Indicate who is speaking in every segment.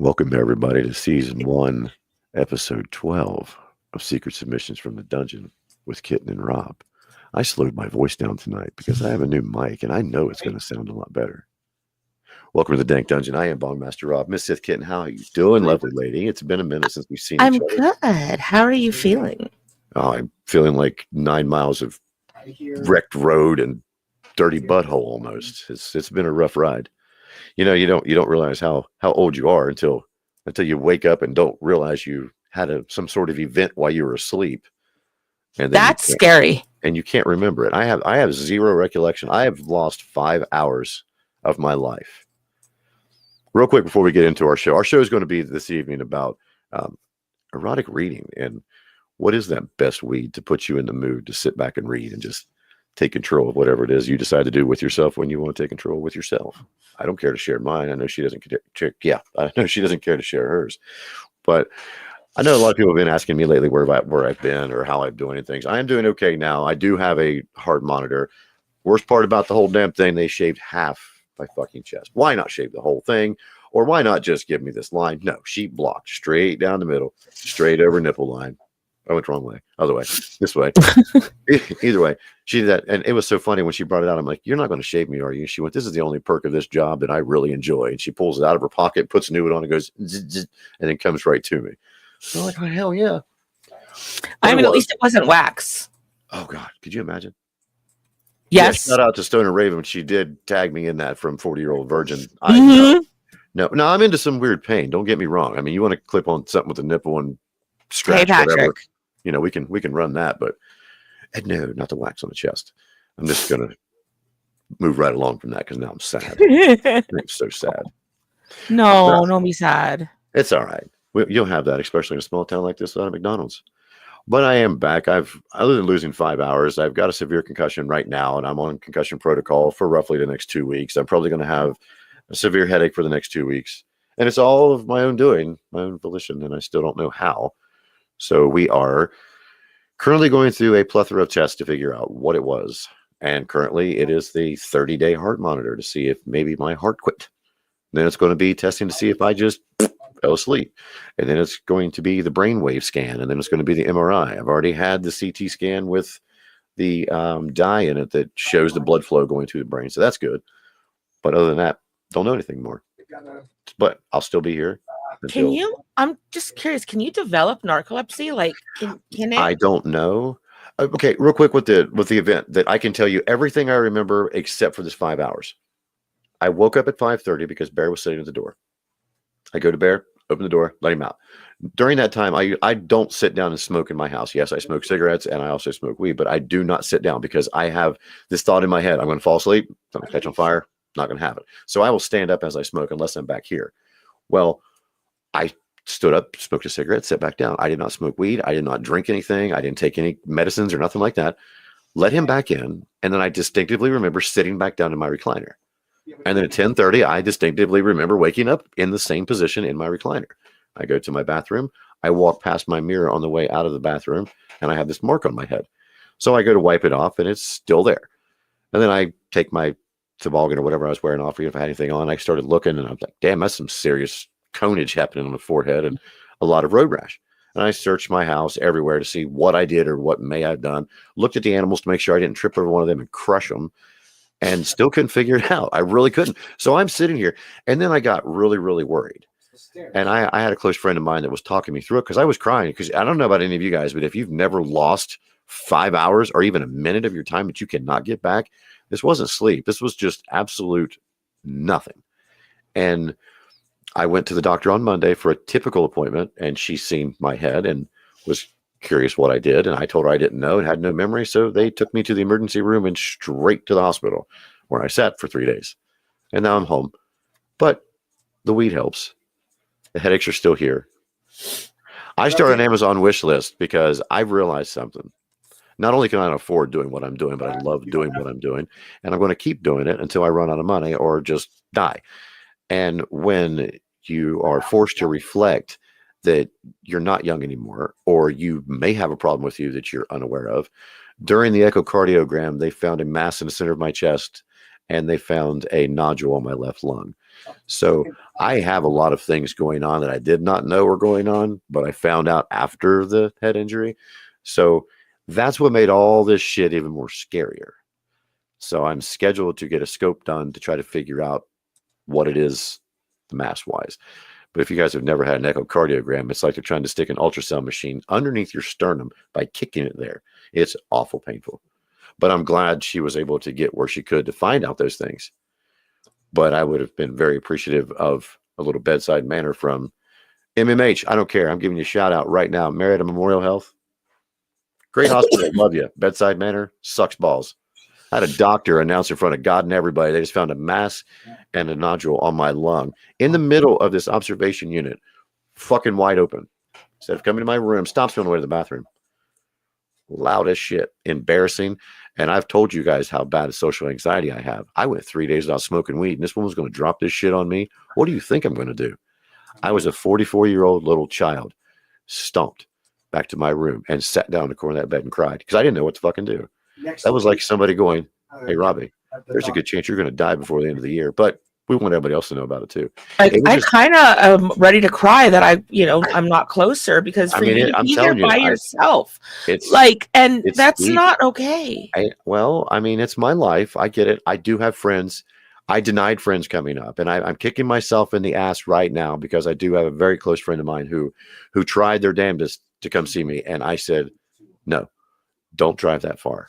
Speaker 1: Welcome, everybody, to Season 1, Episode 12 of Secret Submissions from the Dungeon with Kitten and Rob. I slowed my voice down tonight because I have a new mic, and I know it's going to sound a lot better. Welcome to the Dank Dungeon. I am Bongmaster Rob. Miss Sith Kitten, how are you doing, lovely lady? It's been a minute since we've seen
Speaker 2: I'm
Speaker 1: each other.
Speaker 2: good. How are you feeling?
Speaker 1: Oh, I'm feeling like 9 miles of wrecked road and dirty butthole almost. It's been a rough ride. You know, you don't realize how old you are until you wake up and don't realize you had some sort of event while you were asleep, and then
Speaker 2: That's scary.
Speaker 1: And you can't remember it. I have zero recollection. I have lost 5 hours of my life. Real quick before we get into our show is going to be this evening about erotic reading and what is that best weed to put you in the mood to sit back and read and just take control of whatever it is you decide to do with yourself when you want to take control with yourself. I don't care to share mine. I know she doesn't care. Yeah, I know she doesn't care to share hers. But I know a lot of people have been asking me lately where I've been or how I'm doing things. I am doing okay now. I do have a heart monitor. Worst part about the whole damn thing, they shaved half my fucking chest. Why not shave the whole thing? Or why not just give me this line? No, she blocked straight down the middle, straight over nipple line. I went the wrong way. Other way. This way. Either way. She did that. And it was so funny when she brought it out. I'm like, you're not going to shave me, are you? She went, this is the only perk of this job that I really enjoy. And she pulls it out of her pocket, puts a new one on, and goes, zzz, zzz, and then comes right to me. So I'm like, oh, hell yeah.
Speaker 2: I mean, at least it wasn't wax.
Speaker 1: Oh, God. Could you imagine?
Speaker 2: Yes.
Speaker 1: Yeah, shout out to Stoner Raven. She did tag me in that from 40-Year-Old Virgin. No, I'm into some weird pain. Don't get me wrong. I mean, you want to clip on something with a nipple and scratch whatever. You know, we can run that, but no, not the wax on the chest. I'm just gonna move right along from that because now I'm sad. I'm so sad.
Speaker 2: No, don't be sad.
Speaker 1: It's all right. You'll have that, especially in a small town like this without a McDonald's. But I am back. Other than losing 5 hours, I've got a severe concussion right now, and I'm on concussion protocol for roughly the next 2 weeks. I'm probably going to have a severe headache for the next 2 weeks, and it's all of my own doing, my own volition, and I still don't know how. So we are currently going through a plethora of tests to figure out what it was. And currently it is the 30-day heart monitor to see if maybe my heart quit. Then it's going to be testing to see if I just fell asleep. And then it's going to be the brainwave scan. And then it's going to be the MRI. I've already had the CT scan with the dye in it that shows the blood flow going to the brain. So that's good. But other than that, don't know anything more. But I'll still be here.
Speaker 2: I'm just curious, can you develop narcolepsy? Like, can it?
Speaker 1: I don't know. Okay, real quick with the event that I can tell you everything I remember except for this 5 hours. I woke up at 5:30 because Bear was sitting at the door. I go to Bear, open the door, let him out. During that time, I don't sit down and smoke in my house. Yes, I smoke cigarettes and I also smoke weed, but I do not sit down because I have this thought in my head. I'm going to fall asleep. I'm going to catch on fire. Not going to have it. So I will stand up as I smoke unless I'm back here. Well, I stood up, smoked a cigarette, sat back down. I did not smoke weed. I did not drink anything. I didn't take any medicines or nothing like that. Let him back in. And then I distinctively remember sitting back down in my recliner. And then at 10:30, I distinctively remember waking up in the same position in my recliner. I go to my bathroom. I walk past my mirror on the way out of the bathroom, and I have this mark on my head. So I go to wipe it off, and it's still there. And then I take my toboggan or whatever I was wearing off, if I had anything on. I started looking, and I was like, damn, that's some serious conage happening on the forehead and a lot of road rash. And I searched my house everywhere to see what I did or what may I've done. Looked at the animals to make sure I didn't trip over one of them and crush them, and still couldn't figure it out. I really couldn't. So I'm sitting here, and then I got really, really worried. And I had a close friend of mine that was talking me through it because I was crying. Because I don't know about any of you guys, but if you've never lost 5 hours or even a minute of your time that you cannot get back, this wasn't sleep. This was just absolute nothing. And I went to the doctor on Monday for a typical appointment, and she seen my head and was curious what I did. And I told her I didn't know and had no memory. So they took me to the emergency room and straight to the hospital, where I sat for 3 days. And now I'm home. But the weed helps. The headaches are still here. I started an Amazon wish list because I've realized something. Not only can I afford doing what I'm doing, but I love doing what I'm doing. And I'm going to keep doing it until I run out of money or just die. And when you are forced to reflect that you're not young anymore, or you may have a problem with you that you're unaware of, during the echocardiogram, they found a mass in the center of my chest and they found a nodule on my left lung. So I have a lot of things going on that I did not know were going on, but I found out after the head injury. So that's what made all this shit even more scarier. So I'm scheduled to get a scope done to try to figure out what it is mass wise. But if you guys have never had an echocardiogram, it's like they're trying to stick an ultrasound machine underneath your sternum by kicking it there. It's awful painful. But I'm glad she was able to get where she could to find out those things. But I would have been very appreciative of a little bedside manner from MMH. I don't care. I'm giving you a shout out right now. Marietta Memorial Health. Great hospital. Love you. Bedside manner sucks balls. I had a doctor announce in front of God and everybody, they just found a mass and a nodule on my lung in the middle of this observation unit, fucking wide open. Instead of coming to my room, stops me on the way to the bathroom. Loud as shit. Embarrassing. And I've told you guys how bad a social anxiety I have. I went 3 days without smoking weed, and this woman's going to drop this shit on me. What do you think I'm going to do? I was a 44-year-old little child, stomped back to my room and sat down in the corner of that bed and cried because I didn't know what to fucking do. That was like somebody going, "Hey, Robbie, there's a good chance you're going to die before the end of the year," but we want everybody else to know about it too.
Speaker 2: I kind of am ready to cry that I'm not closer because for you to be there by yourself, that's not okay.
Speaker 1: Well, I mean, it's my life. I get it. I do have friends. I denied friends coming up, and I'm kicking myself in the ass right now because I do have a very close friend of mine who tried their damnedest to come see me, and I said, "No, don't drive that far.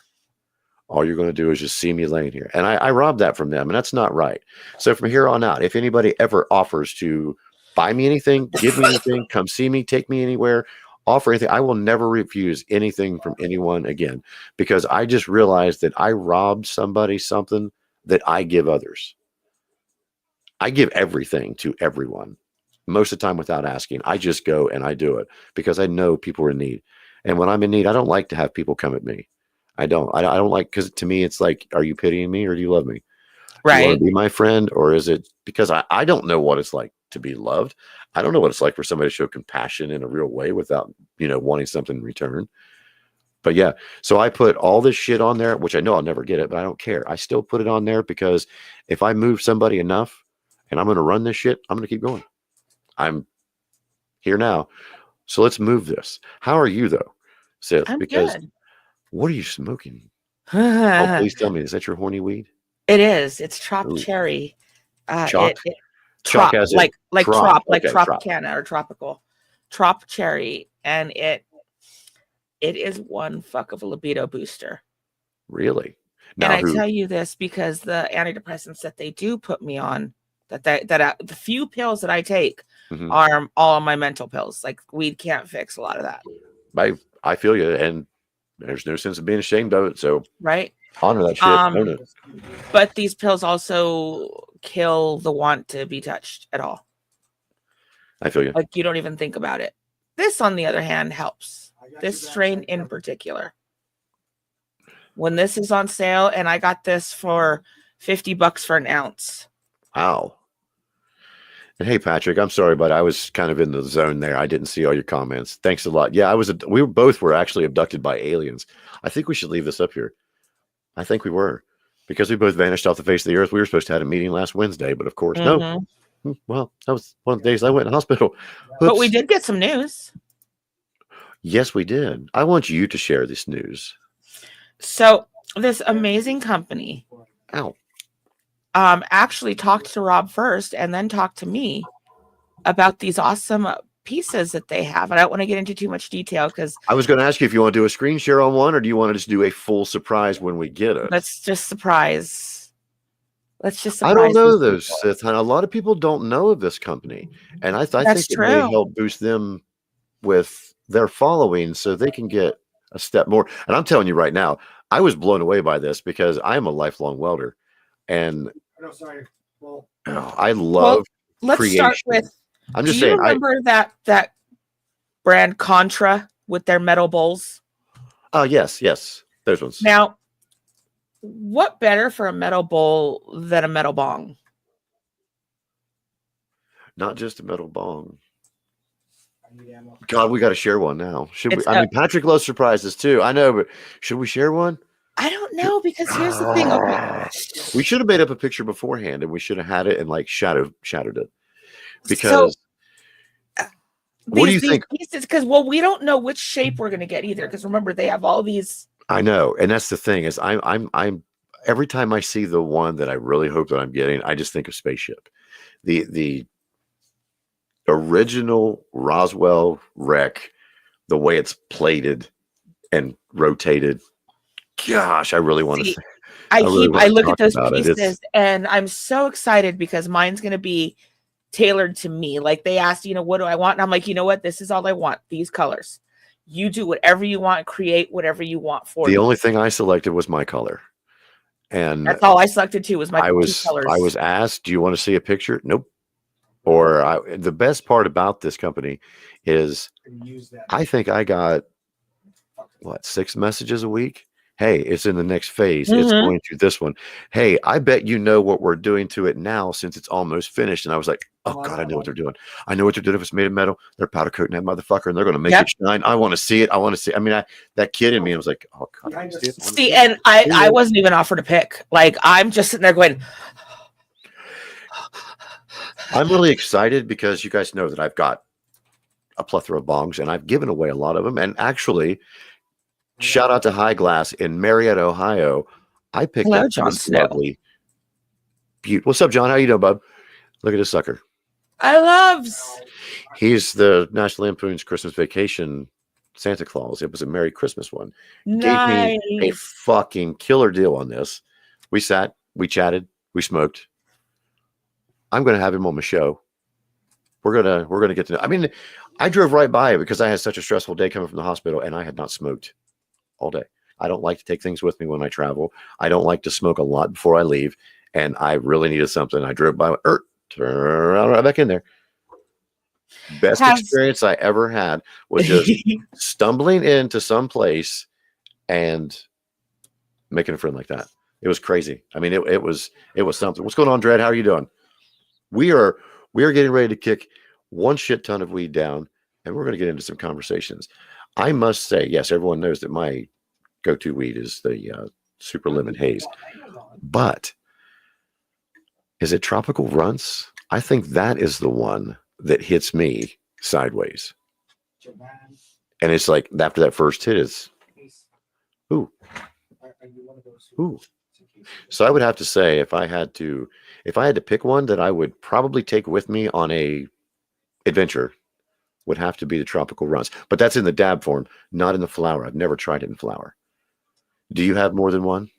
Speaker 1: All you're going to do is just see me laying here." And I robbed that from them, and that's not right. So from here on out, if anybody ever offers to buy me anything, give me anything, come see me, take me anywhere, offer anything, I will never refuse anything from anyone again, because I just realized that I robbed somebody something that I give others. I give everything to everyone most of the time without asking. I just go and I do it because I know people are in need. And when I'm in need, I don't like to have people come at me. I don't like, because to me, it's like, are you pitying me or do you love me?
Speaker 2: Right.
Speaker 1: Do you want to be my friend, or is it because I don't know what it's like to be loved? I don't know what it's like for somebody to show compassion in a real way without, wanting something in return. But yeah, so I put all this shit on there, which I know I'll never get it, but I don't care. I still put it on there because if I move somebody enough and I'm going to run this shit, I'm going to keep going. I'm here now. So let's move this. How are you though, Sith?
Speaker 2: I'm
Speaker 1: because
Speaker 2: good.
Speaker 1: What are you smoking? Oh, please tell me, is that your horny weed?
Speaker 2: It is. It's Trop
Speaker 1: Ooh.
Speaker 2: Cherry.
Speaker 1: Chalk?
Speaker 2: Trop,
Speaker 1: Chalk as
Speaker 2: like Trop, like
Speaker 1: okay,
Speaker 2: Tropicana or tropical. Trop Cherry, and it is one fuck of a libido booster.
Speaker 1: Really?
Speaker 2: Now, and I tell you this because the antidepressants that they do put me on, the few pills that I take are all my mental pills. Like weed can't fix a lot of that.
Speaker 1: I feel you, and there's no sense of being ashamed of it. So
Speaker 2: right,
Speaker 1: honor that shit. Own it.
Speaker 2: But these pills also kill the want to be touched at all.
Speaker 1: I feel you.
Speaker 2: Like you don't even think about it. This, on the other hand, helps. This strain in particular. When this is on sale, and I got this for $50 for an ounce.
Speaker 1: Wow. And hey, Patrick, I'm sorry, but I was kind of in the zone there. I didn't see all your comments. Thanks a lot. Yeah, we both were actually abducted by aliens. I think we should leave this up here. I think we were, because we both vanished off the face of the earth. We were supposed to have a meeting last Wednesday, but of course, no. Well, that was one of the days I went in the hospital. Oops.
Speaker 2: But we did get some news.
Speaker 1: Yes, we did. I want you to share this news.
Speaker 2: So this amazing company actually talked to Rob first and then talked to me about these awesome pieces that they have. And I don't want to get into too much detail because
Speaker 1: I was going to ask you if you want to do a screen share on one, or do you want to just do a full surprise when we get it?
Speaker 2: Let's just surprise.
Speaker 1: I don't know those, Sith. A lot of people don't know of this company, and I think it may help boost them with their following so they can get a step more. And I'm telling you right now, I was blown away by this because I'm a lifelong welder, and I love
Speaker 2: let's
Speaker 1: creation.
Speaker 2: Start with.
Speaker 1: I'm just
Speaker 2: saying.
Speaker 1: Do
Speaker 2: you remember that brand Contra with their metal bowls?
Speaker 1: Oh yes, those ones.
Speaker 2: Now, what better for a metal bowl than a metal bong?
Speaker 1: Not just a metal bong. God, we got to share one now. Should we? I mean, Patrick loves surprises too. I know, but should we share one?
Speaker 2: I don't know because here's the thing. Okay.
Speaker 1: We should have made up a picture beforehand, and we should have had it and like shadowed it.
Speaker 2: So
Speaker 1: Because what do you
Speaker 2: these
Speaker 1: think?
Speaker 2: pieces, because we don't know which shape we're gonna get either. Because remember, they have all these.
Speaker 1: I know, and that's the thing is I'm every time I see the one that I really hope that I'm getting, I just think of spaceship. The original Roswell wreck, the way it's plated and rotated. Gosh, I really want to.
Speaker 2: I look
Speaker 1: talk
Speaker 2: at those
Speaker 1: about it.
Speaker 2: pieces and I'm so excited because mine's gonna be tailored to me. Like they asked, what do I want? And I'm like, you know what? This is all I want. These colors. You do whatever you want, create whatever you want for
Speaker 1: The
Speaker 2: me.
Speaker 1: only thing I selected was my color. And
Speaker 2: that's all I selected too was my two colors.
Speaker 1: I was asked, do you want to see a picture? Nope. Or the best part about this company is I think I got 6 messages a week. Hey, it's in the next phase. It's going through this one. Hey, I bet you know what we're doing to it now since it's almost finished. And I was like, oh God, I know what they're doing. I know what they're doing. If it's made of metal, they're powder coating that motherfucker and they're going to make it shine. I want to see it. I want to see. I mean, that kid in me, I was like, oh God, I see it.
Speaker 2: See, and I wasn't even offered a pick. Like I'm just sitting there going.
Speaker 1: I'm really excited because you guys know that I've got a plethora of bongs and I've given away a lot of them. And actually, shout out to High Glass in Marietta, Ohio. I picked up
Speaker 2: John
Speaker 1: this lovely beaut. What's up, John? How you doing, bub? Look at this sucker. He's the National Lampoon's Christmas Vacation Santa Claus. It was a Merry Christmas one.
Speaker 2: Nice.
Speaker 1: Gave me a fucking killer deal on this. We sat, we chatted, we smoked. I'm going to have him on my show. We're gonna get to know. I mean, I drove right by it because I had such a stressful day coming from the hospital, and I had not smoked all day. I don't like to take things with me when I travel. I don't like to smoke a lot before I leave, and I really needed something. I drove by, turn around right back in there. Best experience I ever had was just stumbling into some place and making a friend like that. It was crazy. I mean, it was something. What's going on, Dredd? How are you doing? We are getting ready to kick one shit ton of weed down, and we're going to get into some conversations. I must say, yes, everyone knows that my go-to weed is the Super Lemon Haze. But is it Tropical Runts? I think that is the one that hits me sideways. And it's like after that first hit is, ooh. Ooh. So I would have to say if I had to pick one that I would probably take with me on a adventure would have to be the Tropical Runs. But that's in the dab form, not in the flower. I've never tried it in flower. Do you have more than one?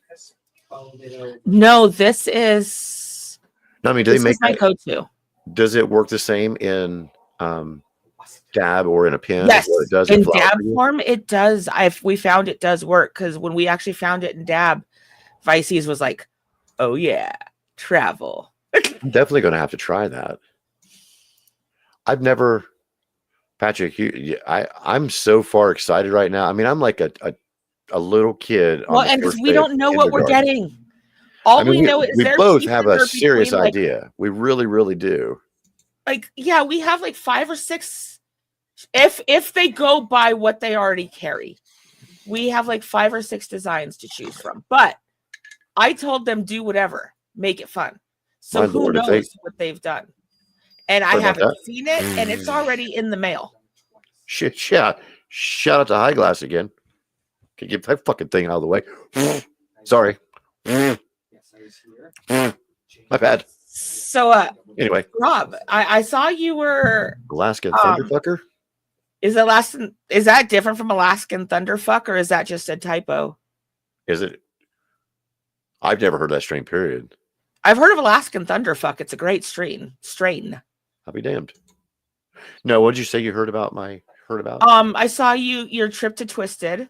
Speaker 2: No, this is.
Speaker 1: No, I mean, do they make
Speaker 2: my go-to?
Speaker 1: Does it work the same in dab or in a pen?
Speaker 2: Yes,
Speaker 1: it does
Speaker 2: in dab form, it does. We found it does work because when we actually found it in dab, Vices was like, "Oh yeah, travel."
Speaker 1: I'm definitely going to have to try that. I've never, Patrick. I'm so far excited right now. I mean, I'm like a little kid.
Speaker 2: Well, and because we don't know what we're getting. All we know is
Speaker 1: we both have a serious idea. We really, really do.
Speaker 2: Like, yeah, we have like 5 or 6. If they go by what they already carry, we have like 5 or 6 designs to choose from. But I told them do whatever, make it fun. So who knows what they've done? And I haven't seen it, and it's already in the mail.
Speaker 1: Shit! Shout out to High Glass again. Can you get that fucking thing out of the way? Sorry. My bad.
Speaker 2: So
Speaker 1: anyway,
Speaker 2: Rob, I saw you were
Speaker 1: Alaskan Thunderfucker.
Speaker 2: Is that different from Alaskan Thunderfuck, or is that just a typo?
Speaker 1: Is it? I've never heard that strain, period.
Speaker 2: I've heard of Alaskan Thunderfuck. It's a great strain.
Speaker 1: I'll be damned. No, what did you say you heard about?
Speaker 2: I saw your trip to Twisted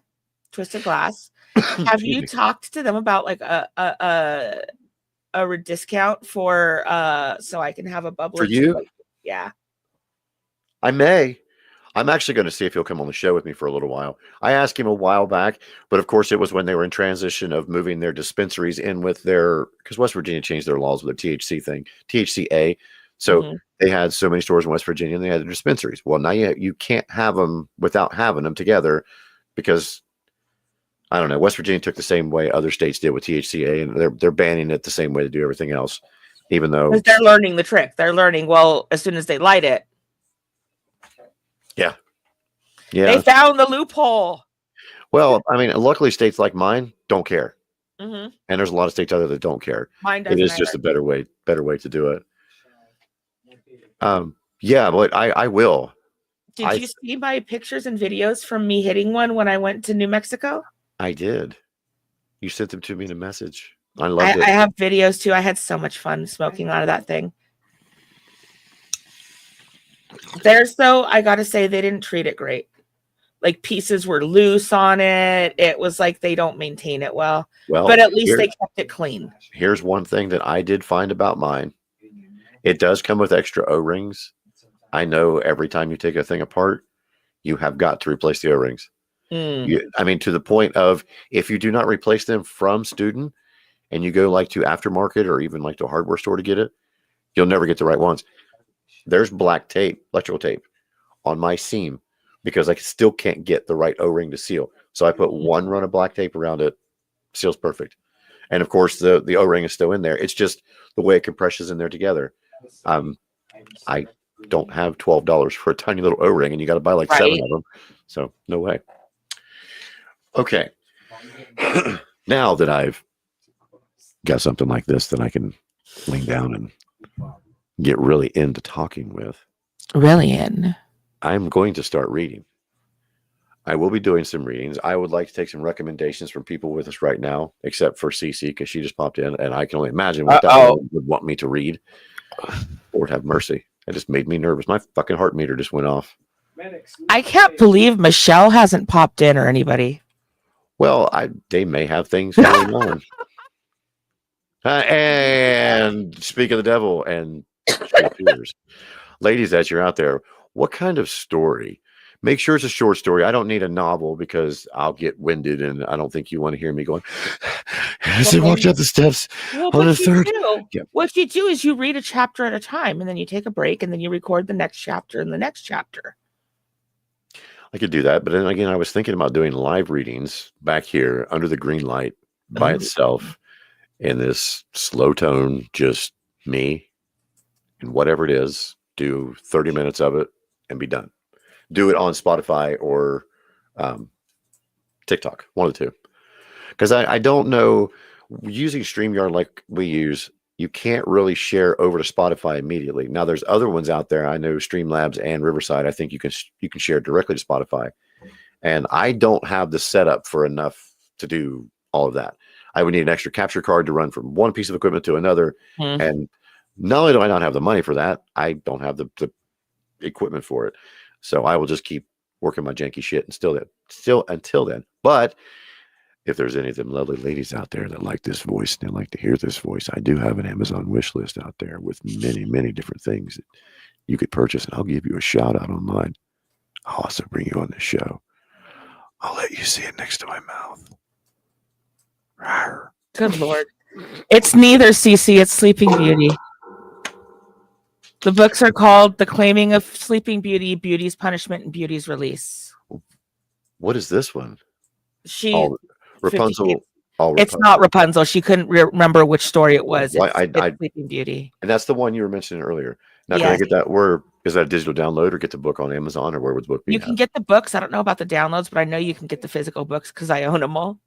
Speaker 2: Glass. Have you talked to them about like a discount for so I can have a bubble
Speaker 1: for you?
Speaker 2: Yeah.
Speaker 1: I may. I'm actually going to see if he'll come on the show with me for a little while. I asked him a while back, but of course it was when they were in transition of moving their dispensaries in with because West Virginia changed their laws with their THC thing, THCA. So they had so many stores in West Virginia and they had the dispensaries. Well, now you can't have them without having them together because I don't know. West Virginia took the same way other states did with THCA, and they're banning it the same way they do everything else, even though
Speaker 2: Because they're learning the trick. They're learning, well, as soon as they light it.
Speaker 1: Yeah.
Speaker 2: They found the loophole.
Speaker 1: Well, I mean, luckily states like mine don't care.
Speaker 2: Mm-hmm.
Speaker 1: And there's a lot of states out there that don't care.
Speaker 2: Mine doesn't.
Speaker 1: It is just a better way to do it. Yeah, but I will.
Speaker 2: Did you see my pictures and videos from me hitting one when I went to New Mexico?
Speaker 1: I did. You sent them to me in a message. I loved it.
Speaker 2: I have videos too. I had so much fun smoking out of that thing. There's though, I gotta say, they didn't treat it great. Like pieces were loose on it. It was like they don't maintain it well. But at least they kept it clean.
Speaker 1: Here's one thing that I did find about mine. It does come with extra O-rings. I know every time you take a thing apart, you have got to replace the O-rings. I mean, to the point of if you do not replace them from student and you go like to aftermarket or even like to a hardware store to get it, you'll never get the right ones. There's black tape, electrical tape on my seam because I still can't get the right O-ring to seal. So I put one run of black tape around it, seals perfect. And of course the O-ring is still in there. It's just the way it compresses in there together. I don't have $12 for a tiny little O-ring and you got to buy like 7 of them. So no way. Okay. Now that I've got something like this that I can lean down and get really into talking with.
Speaker 2: Really in.
Speaker 1: I'm going to start reading. I will be doing some readings. I would like to take some recommendations from people with us right now, except for Cece, because she just popped in, and I can only imagine what that would want me to read. Lord have mercy. It just made me nervous. My fucking heart meter just went off.
Speaker 2: I can't believe Michelle hasn't popped in or anybody.
Speaker 1: Well, they may have things going on. And speak of the devil and ladies that you're out there, what kind of story? Make sure it's a short story. I don't need a novel because I'll get winded and I don't think you want to hear me going, as I walked up the steps on the third.
Speaker 2: What you do is you read a chapter at a time and then you take a break and then you record the next chapter and the next chapter.
Speaker 1: I could do that. But then again, I was thinking about doing live readings back here under the green light by itself in this slow tone, just me and whatever it is, do 30 minutes of it and be done. Do it on Spotify or TikTok, one of the two. Because I don't know, using StreamYard like we use, you can't really share over to Spotify immediately. Now there's other ones out there. I know Streamlabs and Riverside. I think you can share directly to Spotify. And I don't have the setup for enough to do all of that. I would need an extra capture card to run from one piece of equipment to another. And not only do I not have the money for that, I don't have the equipment for it. So I will just keep working my janky shit and still until then. But if there's any of them lovely ladies out there that like this voice and they like to hear this voice, I do have an Amazon wish list out there with many, many different things that you could purchase, and I'll give you a shout out on mine. I'll also bring you on the show. I'll let you see it next to my mouth. Rawr.
Speaker 2: Good Lord. It's neither, CC. It's Sleeping Beauty. The books are called The Claiming of Sleeping Beauty, Beauty's Punishment, and Beauty's Release.
Speaker 1: What is this one?
Speaker 2: Rapunzel. It's not Rapunzel. She couldn't remember which story it was. It's Sleeping Beauty.
Speaker 1: And that's the one you were mentioning earlier. Now, can I get that? Where is that a digital download or get the book on Amazon, or where would the book be?
Speaker 2: You can get the books. I don't know about the downloads, but I know you can get the physical books because I own them all.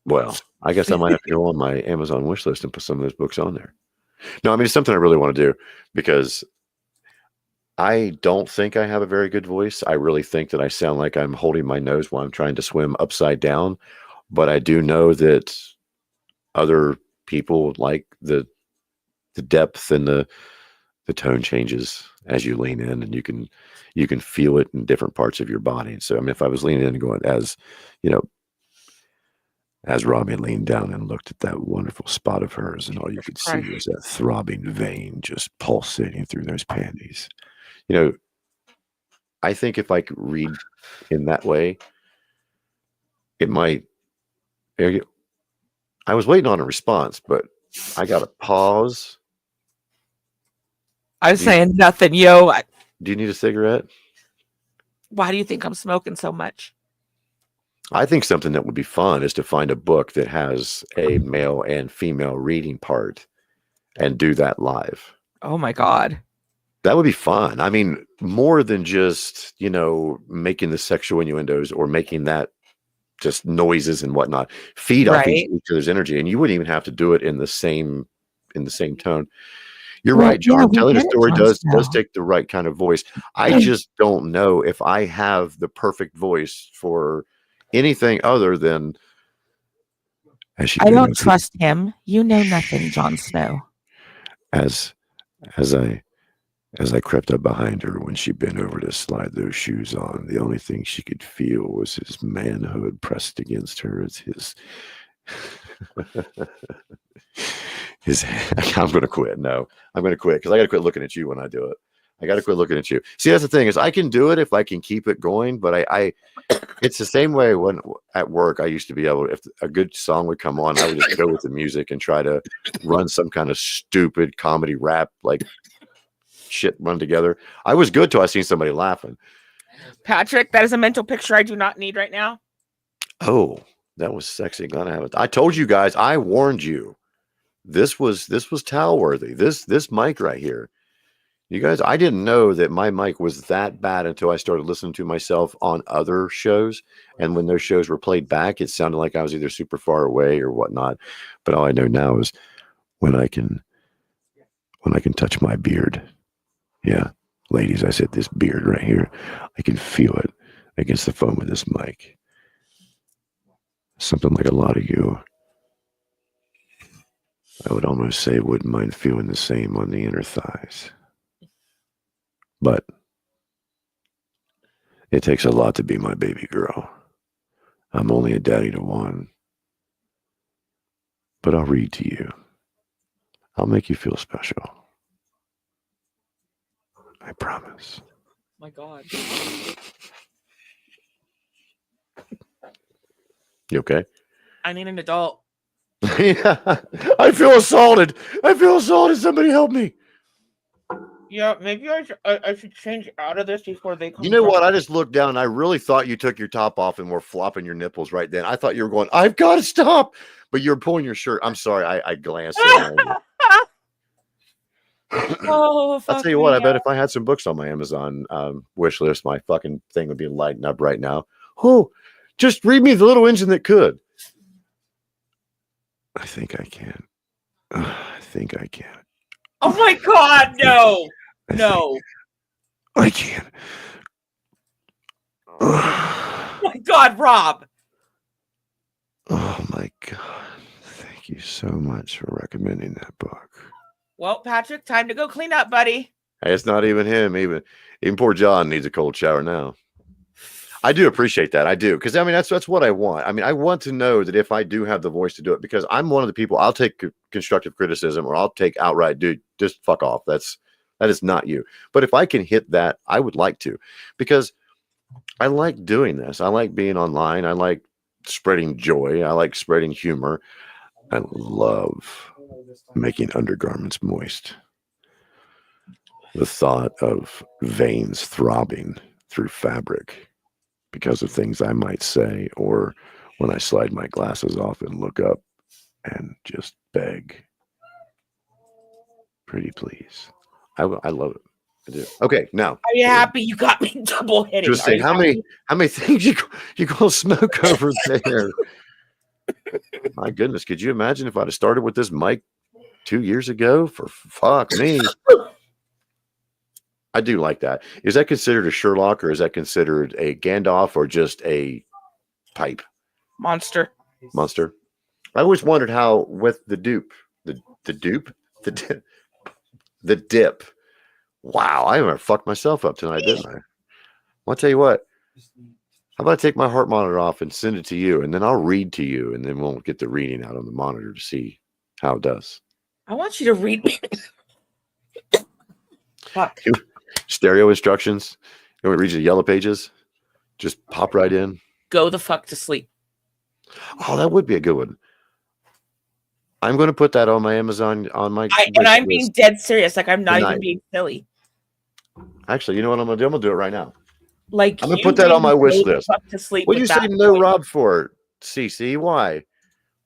Speaker 1: Well, I guess I might have to go on my Amazon wish list and put some of those books on there. No, I mean, it's something I really want to do because I don't think I have a very good voice. I really think that I sound like I'm holding my nose while I'm trying to swim upside down. But I do know that other people like the depth and the tone changes as you lean in, and you can feel it in different parts of your body. So, I mean, if I was leaning in and going, as Robbie leaned down and looked at that wonderful spot of hers, and all you could see was that throbbing vein just pulsating through those panties. I think if I could read in that way, it might. I was waiting on a response, but I got to pause.
Speaker 2: I'm saying nothing, yo.
Speaker 1: Do you need a cigarette?
Speaker 2: Why do you think I'm smoking so much?
Speaker 1: I think something that would be fun is to find a book that has a male and female reading part and do that live.
Speaker 2: Oh my God.
Speaker 1: That would be fun. I mean, more than just, making the sexual innuendos or making that just noises and whatnot. Feed off each
Speaker 2: Right.
Speaker 1: other's energy. And you wouldn't even have to do it in the same tone. You're
Speaker 2: Well,
Speaker 1: right,
Speaker 2: yeah,
Speaker 1: John.
Speaker 2: we
Speaker 1: Telling a
Speaker 2: get it,
Speaker 1: story
Speaker 2: Jon
Speaker 1: does
Speaker 2: Snow.
Speaker 1: take the right kind of voice. I just don't know if I have the perfect voice for anything other than
Speaker 2: I don't trust him. You know nothing, Jon Snow.
Speaker 1: as as I crept up behind her when she bent over to slide those shoes on, the only thing she could feel was his manhood pressed against her as his his I'm gonna quit. No, I'm gonna quit because I gotta quit looking at you when I do it. I gotta quit looking at you. See, that's the thing is I can do it if I can keep it going, but I it's the same way when at work I used to be able, if a good song would come on, I would just go with the music and try to run some kind of stupid comedy rap like shit run together. I was good till I seen somebody laughing.
Speaker 2: Patrick, that is a mental picture I do not need right now.
Speaker 1: Oh, that was sexy. Glad I have it. I told you guys, I warned you. This was towel worthy. This mic right here. You guys, I didn't know that my mic was that bad until I started listening to myself on other shows. And when those shows were played back, it sounded like I was either super far away or whatnot. But all I know now is when I can touch my beard. Yeah. Ladies, I said this beard right here. I can feel it against the foam of this mic. Something like a lot of you, I would almost say, wouldn't mind feeling the same on the inner thighs. But it takes a lot to be my baby girl. I'm only a daddy to one. But I'll read to you. I'll make you feel special. I promise.
Speaker 2: My God.
Speaker 1: You okay?
Speaker 2: I need an adult.
Speaker 1: Yeah. I feel assaulted. Somebody help me.
Speaker 2: Yeah, maybe I should change out of this before they come.
Speaker 1: You know what? I just looked down and I really thought you took your top off and were flopping your nipples right then. I thought you were going, I've got to stop. But you're pulling your shirt. I'm sorry. I glanced at it.
Speaker 2: Oh,
Speaker 1: I'll tell you what, I bet if I had some books on my Amazon wish list, my fucking thing would be lighting up right now. Oh, just read me The Little Engine That Could. I think I can. I think I can.
Speaker 2: Oh my God, no. No.
Speaker 1: I can.
Speaker 2: Oh my God, Rob.
Speaker 1: Oh my God. Thank you so much for recommending that book.
Speaker 2: Well, Patrick, time to go clean up, buddy.
Speaker 1: Hey, it's not even him. Even poor John needs a cold shower now. I do appreciate that. I do. Because I mean, that's what I want. I mean, I want to know that if I do have the voice to do it, because I'm one of the people, I'll take constructive criticism or I'll take outright, dude, just fuck off. That is not you. But if I can hit that, I would like to, because I like doing this. I like being online. I like spreading joy. I like spreading humor. I love making undergarments moist. The thought of veins throbbing through fabric because of things I might say, or when I slide my glasses off and look up and just beg, pretty please. I love it. I do. Okay, now.
Speaker 2: Are you happy you got me double hitting?
Speaker 1: Just saying, how many things you gonna smoke over there? My goodness, could you imagine if I'd have started with this mic 2 years ago? For fuck me. I do like that. Is that considered a Sherlock, or is that considered a Gandalf, or just a pipe
Speaker 2: Monster?
Speaker 1: I always wondered how with the dupe, the dip. Wow, I haven't fucked myself up tonight, didn't I? I'll tell you what. How about I take my heart monitor off and send it to you, and then I'll read to you, and then we'll get the reading out on the monitor to see how it does.
Speaker 2: I want you to read me. Fuck.
Speaker 1: Stereo instructions. You want me to read you the yellow pages? Just pop right in.
Speaker 2: Go the fuck to sleep.
Speaker 1: Oh, that would be a good one. I'm going to put that on my Amazon, on my.
Speaker 2: And I'm being dead serious. Like, I'm not
Speaker 1: tonight.
Speaker 2: even being silly.
Speaker 1: Actually, you know what I'm going to do? I'm going to do it right now.
Speaker 2: Like
Speaker 1: I'm gonna
Speaker 2: you
Speaker 1: put that on my
Speaker 2: didn't
Speaker 1: wish
Speaker 2: go the
Speaker 1: list.
Speaker 2: fuck to sleep
Speaker 1: What do
Speaker 2: with
Speaker 1: you say
Speaker 2: that
Speaker 1: no,
Speaker 2: voice.
Speaker 1: Rob, for CC? Why?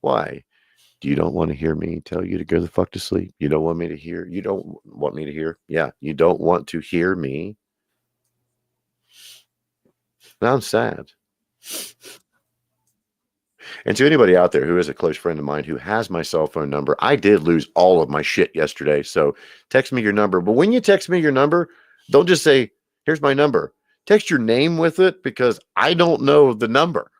Speaker 1: Why? You don't want to hear me tell you to go the fuck to sleep. You don't want me to hear. You don't want me to hear. Yeah, you don't want to hear me. Now I'm sad. And to anybody out there who is a close friend of mine who has my cell phone number, I did lose all of my shit yesterday. So text me your number. But when you text me your number, don't just say, here's my number. Text your name with it because I don't know the number.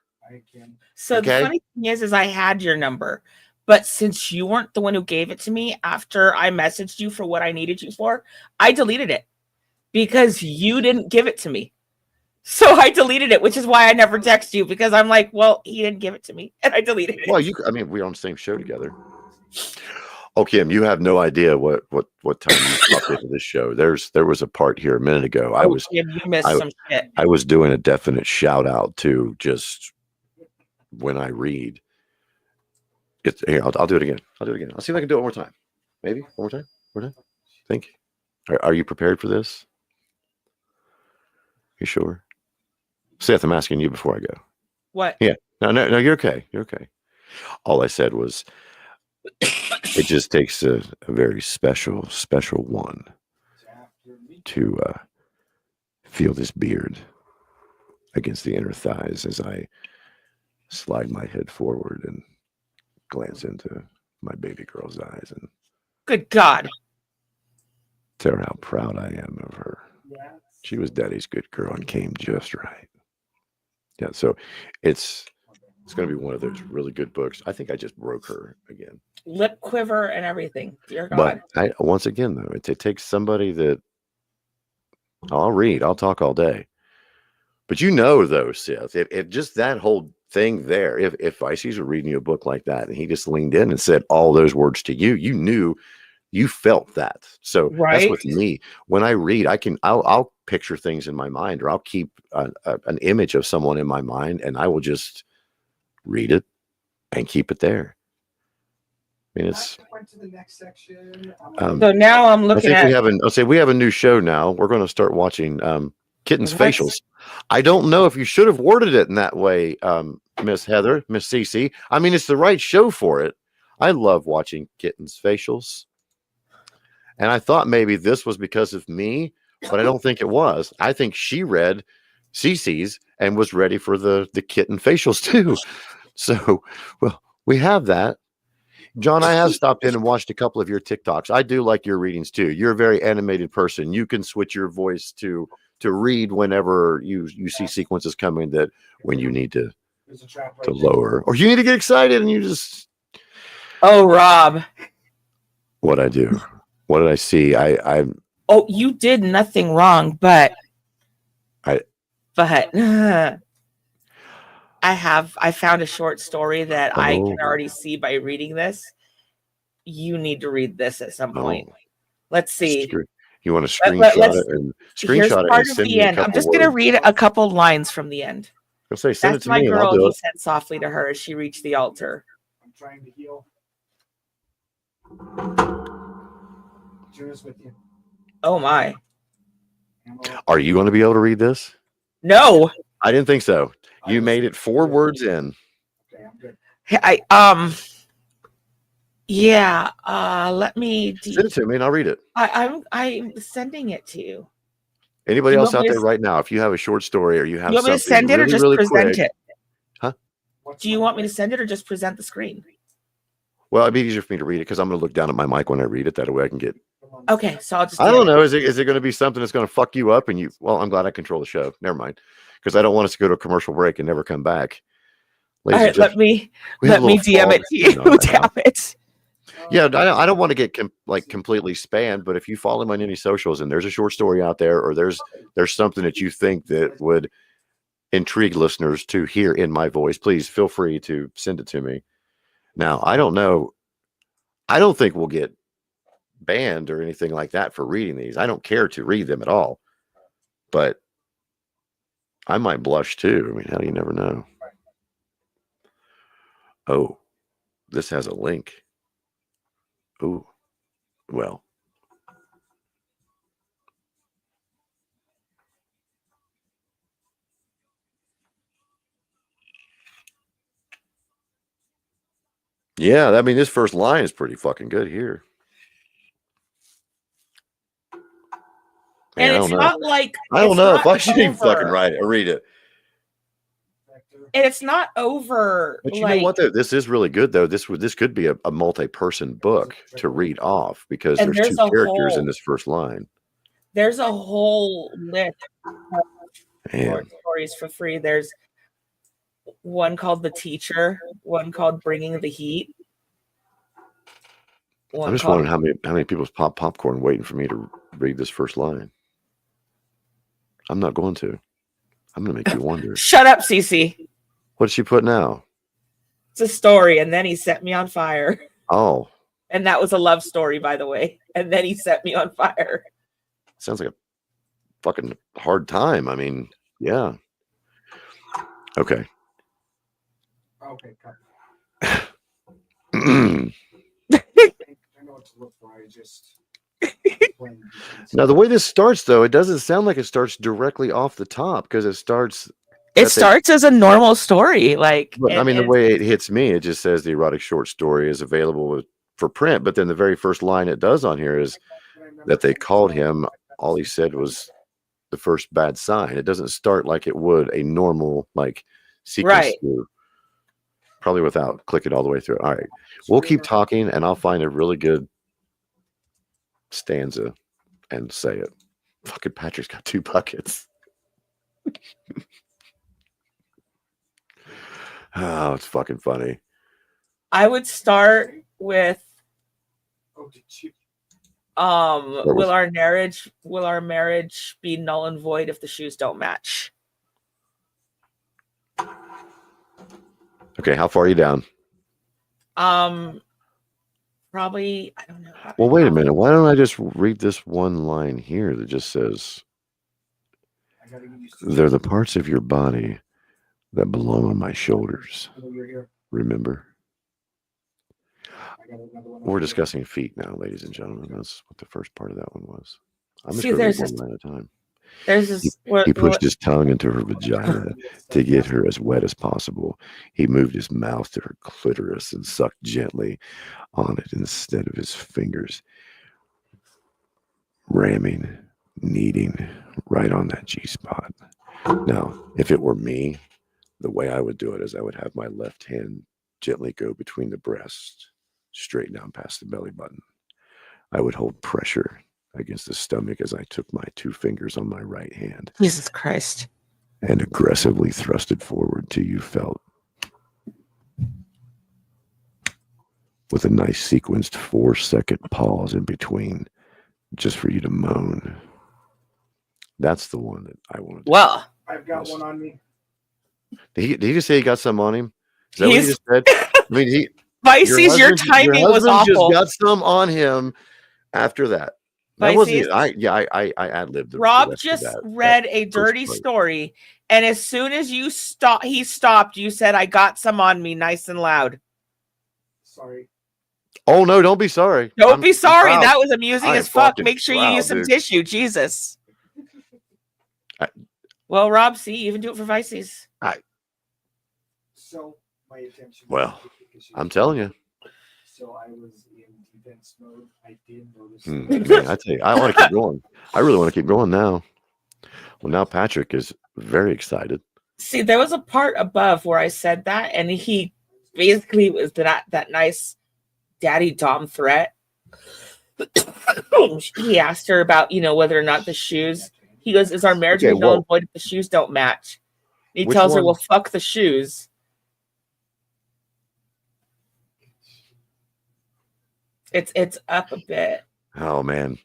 Speaker 2: So the
Speaker 1: Okay.
Speaker 2: funny thing is I had your number, but since you weren't the one who gave it to me after I messaged you for what I needed you for, I deleted it because you didn't give it to me. So I deleted it, which is why I never text you, because I'm like, well, he didn't give it to me, and I deleted it.
Speaker 1: Well, I mean, we're on the same show together. Oh, Kim, you have no idea what time you popped into this show. There was a part here a minute ago.
Speaker 2: Kim, you missed
Speaker 1: I
Speaker 2: some shit.
Speaker 1: I was doing a definite shout out to just when I read. It's here. I'll do it again. I'll do it again. I'll see if I can do it one more time. Maybe one more time. One more time. Think. Are you prepared for this? You sure? Seth, I'm asking you before I go.
Speaker 2: What?
Speaker 1: Yeah. No. You're okay. You're okay. All I said was, it just takes a very special one to feel this beard against the inner thighs as I slide my head forward and glance into my baby girl's eyes and
Speaker 2: Good God.
Speaker 1: tell her how proud I am of her. She was daddy's good girl and came just right. Yeah, so it's going to be one of those really good books. I think I just broke her again.
Speaker 2: Lip quiver and everything. Dear God.
Speaker 1: But once again, though, it takes somebody that I'll read. I'll talk all day. But though, Seth, if just that whole thing there, if Ices were reading you a book like that and he just leaned in and said all those words to you, you knew, you felt that. So that's with me. When I read, I'll picture things in my mind, or I'll keep an image of someone in my mind, and I will just read it and keep it there. I mean, it's.
Speaker 3: Went to the next section.
Speaker 2: So now I'm looking at.
Speaker 1: We have a new show now. We're going to start watching Kittens Facials. I don't know if you should have worded it in that way, Miss Heather, Miss Cece. I mean, it's the right show for it. I love watching Kittens Facials. And I thought maybe this was because of me, but I don't think it was. I think she read Cece's and was ready for the kitten facials too. So, well, we have that. John, I have stopped in and watched a couple of your TikToks. I do like your readings too. You're a very animated person. You can switch your voice to read whenever you see sequences coming that when you need to lower or you need to get excited and you just.
Speaker 2: Oh, Rob.
Speaker 1: What I do. What did I see?
Speaker 2: Oh, you did nothing wrong, but I found a short story that I can already see by reading this. You need to read this at some point. Let's see.
Speaker 1: You want to screenshot it and
Speaker 2: send me a couple. I'm just going to read a couple lines from the end.
Speaker 1: I'll say, send it to
Speaker 2: my
Speaker 1: me
Speaker 2: girl,
Speaker 1: and I'll do
Speaker 2: he
Speaker 1: it.
Speaker 2: said softly to her as she reached the altar.
Speaker 3: I'm trying to heal. Judas with you.
Speaker 2: Oh my.
Speaker 1: Are you going to be able to read this?
Speaker 2: No.
Speaker 1: I didn't think so. You made it 4 words in.
Speaker 3: Okay, I'm good.
Speaker 2: Yeah, let me
Speaker 1: send it to me and I'll read it.
Speaker 2: I'm sending it to you.
Speaker 1: Anybody else out there right now, if you have a short story or you have
Speaker 2: something,
Speaker 1: you want me to send it
Speaker 2: or just present
Speaker 1: quick,
Speaker 2: it?
Speaker 1: Huh?
Speaker 2: Do you want me to send it or just present the screen?
Speaker 1: Well, it'd be easier for me to read it because I'm going to look down at my mic when I read it. That way I can get.
Speaker 2: Okay, so I'll just.
Speaker 1: I don't know. Is it going to be something that's going to fuck you up? And you? Well, I'm glad I control the show. Never mind, because I don't want us to go to a commercial break and never come back.
Speaker 2: All right, let me DM it to you. Damn it.
Speaker 1: Yeah, I don't want to get completely spammed, but if you follow me on any socials and there's a short story out there, or there's something that you think that would intrigue listeners to hear in my voice, please feel free to send it to me. Now, I don't know. I don't think we'll get banned or anything like that for reading these. I don't care to read them at all, but I might blush too. I mean, hell, you never know. Oh, this has a link. Oh, well. Yeah, I mean, this first line is pretty fucking good here. Man,
Speaker 2: And
Speaker 1: I
Speaker 2: it's
Speaker 1: don't know.
Speaker 2: not like
Speaker 1: I don't
Speaker 2: it's
Speaker 1: know if
Speaker 2: not
Speaker 1: I should even fucking
Speaker 2: over.
Speaker 1: write it or read it.
Speaker 3: Vector.
Speaker 2: And it's not over.
Speaker 1: But you know what, though? This is really good, though. This could be a multi-person book to read off because
Speaker 2: And
Speaker 1: there's two characters in this first line.
Speaker 2: there's a whole list of
Speaker 1: Man,
Speaker 2: short stories for free. There's one called The Teacher, one called Bringing the Heat.
Speaker 1: I'm
Speaker 2: One
Speaker 1: just
Speaker 2: called
Speaker 1: wondering how many people's popcorn waiting for me to read this first line. I'm not going to. I'm going to make you wonder.
Speaker 2: Shut up, Cece.
Speaker 1: What's she put now?
Speaker 2: It's a story, and then he set me on fire.
Speaker 1: Oh,
Speaker 2: And that was a love story, by the way. And then he set me on fire.
Speaker 1: sounds like a fucking hard time. I mean, yeah. Okay.
Speaker 3: Okay, cut.
Speaker 1: Now,
Speaker 3: I know what to look for. I just.
Speaker 1: the way this starts, though, it doesn't sound like it starts directly off the top because it starts.
Speaker 2: It starts as a normal story. Like,
Speaker 1: I mean, the way it hits me, it just says the erotic short story is available for print. But then the very first line it does on here is that they called him. All he said was the first bad sign. It doesn't start like it would a normal like sequence
Speaker 2: Right.
Speaker 1: through. Probably without clicking all the way through. All right, we'll keep talking, and I'll find a really good stanza and say it. Fucking Patrick's got 2 buckets. Oh, it's fucking funny.
Speaker 2: I would start with
Speaker 3: Oh, did you?
Speaker 2: will our marriage be null and void if the shoes don't match?
Speaker 1: Okay, how far are you down?
Speaker 2: Probably, I don't know.
Speaker 1: Well, wait a minute. Why don't I just read this one line here that just says,
Speaker 3: I gotta get used to
Speaker 1: they're the parts of your body that belong on my shoulders.
Speaker 3: I know you're here.
Speaker 1: Remember?
Speaker 3: I got another one.
Speaker 1: We're discussing feet now, ladies and gentlemen. That's what the first part of that one was. I'm just
Speaker 2: See,
Speaker 1: going to read
Speaker 2: there's
Speaker 1: one line at a time.
Speaker 2: There's this.
Speaker 1: He pushed his tongue into her vagina to get her as wet as possible. He moved his mouth to her clitoris and sucked gently on it instead of his fingers, ramming, kneading right on that G-spot. Now, if it were me, the way I would do it is I would have my left hand gently go between the breasts, straight down past the belly button. I would hold pressure against the stomach as I took my 2 fingers on my right hand
Speaker 2: Jesus Christ.
Speaker 1: and aggressively thrust it forward till you felt with a nice sequenced 4-second pause in between just for you to moan. That's the one that I wanted to.
Speaker 2: Well,
Speaker 3: I've got one on me.
Speaker 1: Did he just say he got some on him? Is that what he just said? I mean,
Speaker 2: Pisces, your timing was
Speaker 1: husband
Speaker 2: awful.
Speaker 1: just got some on him after that. That wasn't.
Speaker 2: Pisces.
Speaker 1: I ad-libbed.
Speaker 2: Rob just read a dirty story, and as soon as he stopped. You said, "I got some on me," nice and loud.
Speaker 3: Sorry.
Speaker 1: Oh no! Don't be sorry.
Speaker 2: Don't be sorry.
Speaker 1: proud.
Speaker 2: That was amusing
Speaker 1: I am
Speaker 2: as fuck.
Speaker 1: fucking
Speaker 2: Make sure you
Speaker 1: proud,
Speaker 2: use some
Speaker 1: dude.
Speaker 2: tissue. Jesus.
Speaker 1: I-
Speaker 2: Well, Rob, see, you even do it for Pisces.
Speaker 3: So my attention.
Speaker 1: Well, I'm telling you.
Speaker 3: So I was in defense mode. I did notice.
Speaker 1: Man, I tell you, I want to keep going. I really want to keep going now. Well, now Patrick is very excited.
Speaker 2: See, there was a part above where I said that, and he basically was that nice daddy Dom threat. He asked her about, whether or not the shoes. He goes, "Is our marriage
Speaker 1: Okay,
Speaker 2: null
Speaker 1: whoa.
Speaker 2: and void if the shoes don't match?" He
Speaker 1: Which
Speaker 2: tells her,
Speaker 1: one?
Speaker 2: "Well, fuck the shoes." It's up a bit.
Speaker 1: Oh man.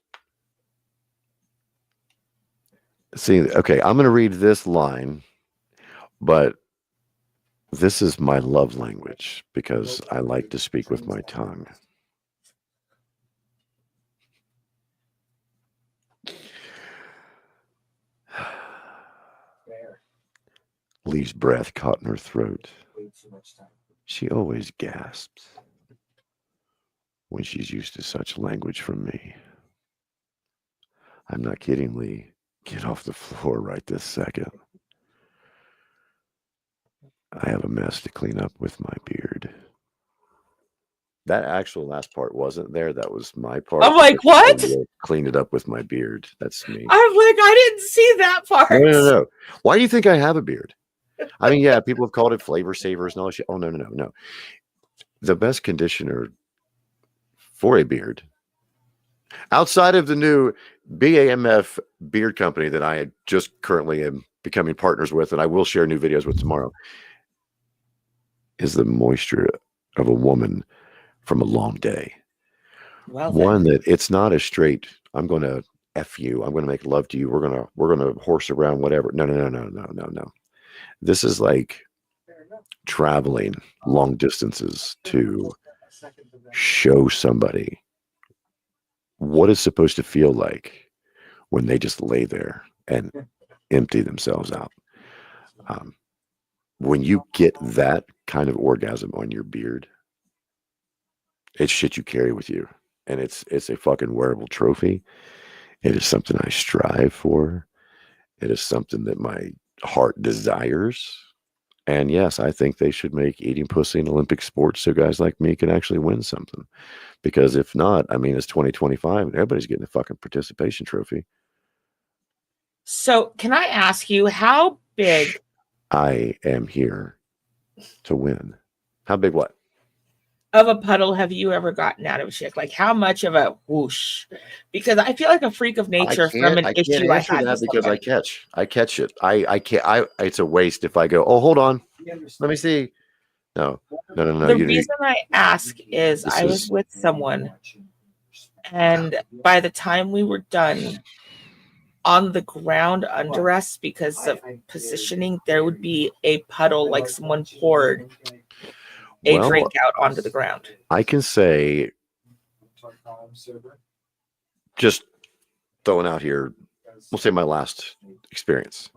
Speaker 1: See, okay, I'm going to read this line, but this is my love language because I like to speak with my tongue.
Speaker 3: There.
Speaker 1: Lee's breath caught in her throat.
Speaker 3: Way too much time.
Speaker 1: She always gasps when she's used to such language from me. I'm not kidding, Lee. Get off the floor right this second. I have a mess to clean up with my beard. That actual last part wasn't there. That was my part.
Speaker 2: I'm like,
Speaker 1: I
Speaker 2: what?
Speaker 1: will clean it up with my beard. That's me.
Speaker 2: I'm like, I didn't see that part.
Speaker 1: No. Why do you think I have a beard? I mean, yeah, people have called it flavor savers and all that shit. Oh, no. The best conditioner for a beard, outside of the new BAMF beard company that I just currently am becoming partners with, and I will share new videos with tomorrow, is the moisture of a woman from a long day.
Speaker 2: Well,
Speaker 1: One that it's not a straight, I'm going to F you, I'm going to make love to you, we're going to horse around, whatever. No. This is like traveling long distances to show somebody what it's supposed to feel like when they just lay there and empty themselves out. When you get that kind of orgasm on your beard, it's shit you carry with you, and it's a fucking wearable trophy. It is something I strive for. It is something that my heart desires. And yes, I think they should make eating pussy an Olympic sport so guys like me can actually win something. Because if not, I mean, it's 2025 and everybody's getting a fucking participation trophy.
Speaker 2: so can I ask you how big
Speaker 1: I am here to win. How big what?
Speaker 2: of a puddle have you ever gotten out of a chick? Like how much of a whoosh? Because I feel like a freak of nature from an issue I had
Speaker 1: that
Speaker 2: with
Speaker 1: because
Speaker 2: somebody.
Speaker 1: I catch it. I can't. It's a waste if I go, oh, hold on, let me see. No.
Speaker 2: The reason I ask is I was with someone, and by the time we were done on the ground under us, because of positioning, there would be a puddle like someone poured a drink out onto the ground.
Speaker 1: I can say, just throwing out here, we'll say my last experience.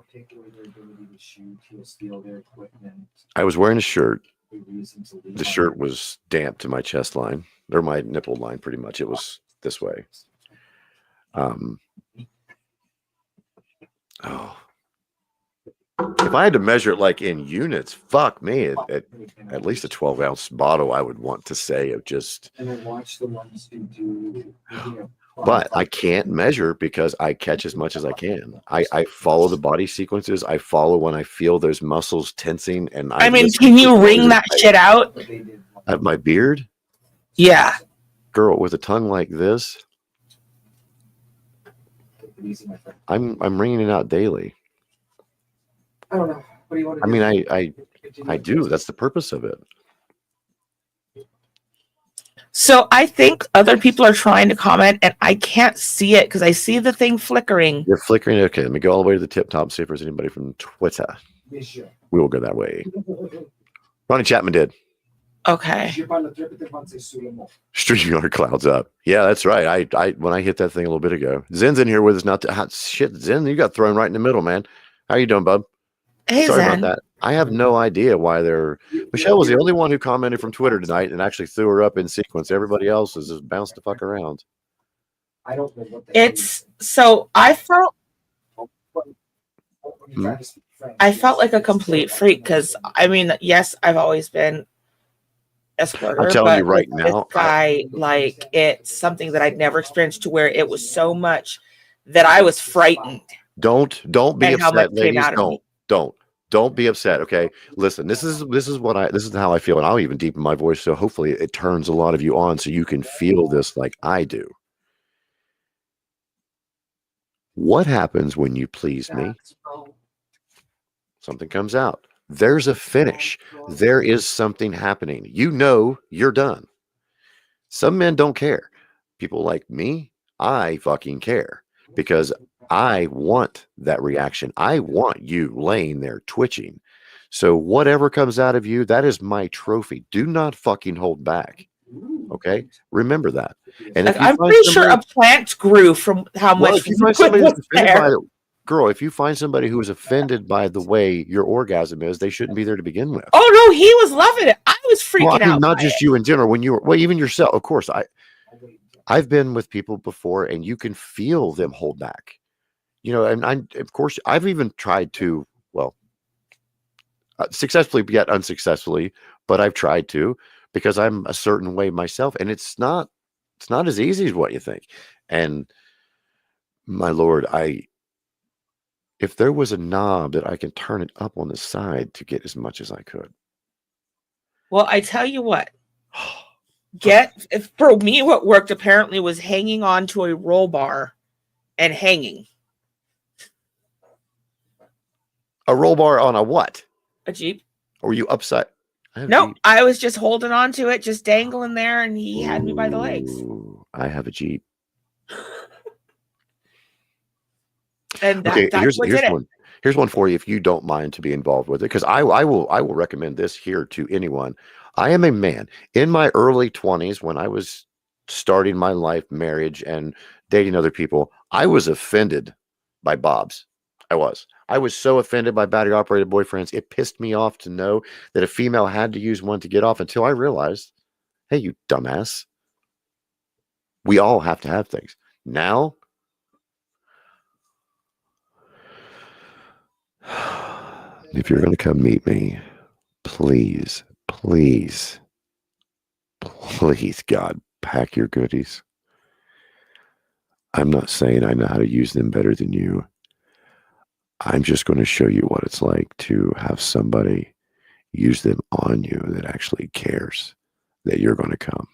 Speaker 1: I was wearing a shirt. The shirt was damp to my chest line, or my nipple line, pretty much. It was this way. If I had to measure it like in units, fuck me, at least a 12-ounce bottle, I would want to say of just. But I can't measure because I catch as much as I can. I follow the body sequences. I follow when I feel those muscles tensing. And
Speaker 2: I mean, can you wring that shit out?
Speaker 1: I have my beard?
Speaker 2: Yeah.
Speaker 1: Girl, with a tongue like this, I'm wringing it out daily.
Speaker 3: I don't know. What do you want to
Speaker 1: I
Speaker 3: do?
Speaker 1: mean, I do. That's the purpose of it.
Speaker 2: So I think other people are trying to comment, and I can't see it because I see the thing flickering.
Speaker 1: You're flickering. Okay, let me go all the way to the tip top, see if there's anybody from Twitter. We will go that way. Ronnie Chapman did.
Speaker 2: Okay.
Speaker 1: StreamYard clouds up. Yeah, that's right. I when I hit that thing a little bit ago. Zen's in here with us. Not to, shit, Zen, you got thrown right in the middle, man. How you doing, bub?
Speaker 2: Hey,
Speaker 1: Sorry
Speaker 2: Zen.
Speaker 1: about that. I have no idea why they're. Michelle was the only one who commented from Twitter tonight and actually threw her up in sequence. Everybody else is just bounced the fuck around.
Speaker 3: I don't know what
Speaker 2: It's so I felt like a complete freak because I mean, yes, I've always been a squirter.
Speaker 1: I'm telling you
Speaker 2: but
Speaker 1: right
Speaker 2: with
Speaker 1: now,
Speaker 2: this guy, like it's something that I'd never experienced to where it was so much that I was frightened.
Speaker 1: Don't be
Speaker 2: And how much
Speaker 1: upset,
Speaker 2: came
Speaker 1: ladies.
Speaker 2: out of me.
Speaker 1: Don't be upset. Okay, listen. This is how I feel, and I'll even deepen my voice so hopefully it turns a lot of you on, so you can feel this like I do. What happens when you please me? Something comes out. There's a finish. There is something happening. You know you're done. Some men don't care. People like me, I fucking care because I want that reaction. I want you laying there twitching. So whatever comes out of you, that is my trophy. Do not fucking hold back. Okay? Remember that. And
Speaker 2: Like, I'm pretty sure a plant grew from how much
Speaker 1: if you find somebody
Speaker 2: was
Speaker 1: that's offended
Speaker 2: there.
Speaker 1: by the girl, if you find somebody who is offended by the way your orgasm is, they shouldn't be there to begin with.
Speaker 2: Oh no, he was loving it. I was freaking out.
Speaker 1: Not just you in general. When you were, well, even yourself. Of course, I've been with people before, and you can feel them hold back. You know, and of course, I've even tried to, well, successfully yet unsuccessfully, but I've tried to because I'm a certain way myself, and it's not as easy as what you think. And my Lord, if there was a knob that I can turn it up on the side to get as much as I could.
Speaker 2: Well, I tell you what, for me, what worked apparently was hanging on to a roll bar and hanging.
Speaker 1: A roll bar on a what?
Speaker 2: A Jeep.
Speaker 1: Or were you upside?
Speaker 2: No, I was just holding on to it, just dangling there, and he had me by the legs.
Speaker 1: I have a Jeep.
Speaker 2: And that's what did it.
Speaker 1: Here's one for you if you don't mind to be involved with it, because I will recommend this here to anyone. I am a man in my early 20s when I was starting my life, marriage, and dating other people. I was offended by bobs. I was so offended by battery operated boyfriends. It pissed me off to know that a female had to use one to get off, until I realized, hey, you dumbass, we all have to have things. Now, if you're going to come meet me, please, God, pack your goodies. I'm not saying I know how to use them better than you. I'm just going to show you what it's like to have somebody use them on you that actually cares that you're going to come.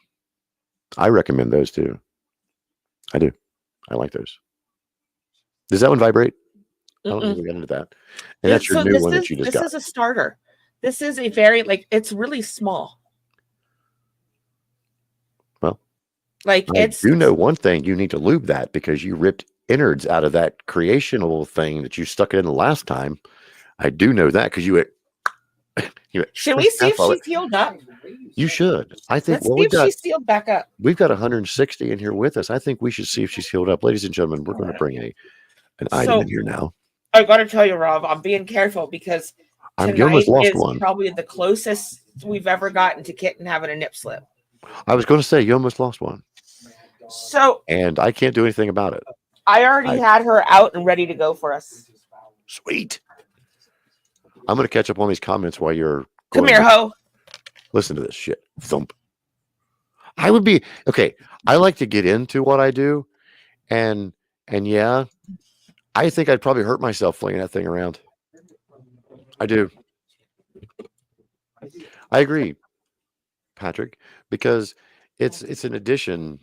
Speaker 1: I recommend those too. I do. I like those. Does that one vibrate? I don't think we got into that. And that's your new one that you just got.
Speaker 2: This is a starter. This is a very, it's really small.
Speaker 1: Well,
Speaker 2: I
Speaker 1: do know one thing. You need to lube that, because you ripped innards out of that creational thing that you stuck it in the last time. I do know that, because you went.
Speaker 2: Should we see if she's healed up?
Speaker 1: You should. I think.
Speaker 2: Let's see if she's healed back up.
Speaker 1: We've got 160 in here with us. I think we should see if she's healed up, ladies and gentlemen. We're going to bring an item in here now.
Speaker 2: I got to tell you, Rob, I'm being careful, because tonight is probably the closest we've ever gotten to Kitten having a nip slip.
Speaker 1: I was going to say, you almost lost one. And I can't do anything about it.
Speaker 2: I already had her out and ready to go for us.
Speaker 1: Sweet. I'm going to catch up on these comments while you're.
Speaker 2: Come here, ho.
Speaker 1: Listen to this shit. Thump. I would be okay. I like to get into what I do, and yeah, I think I'd probably hurt myself flinging that thing around. I do. I agree, Patrick, because it's an addition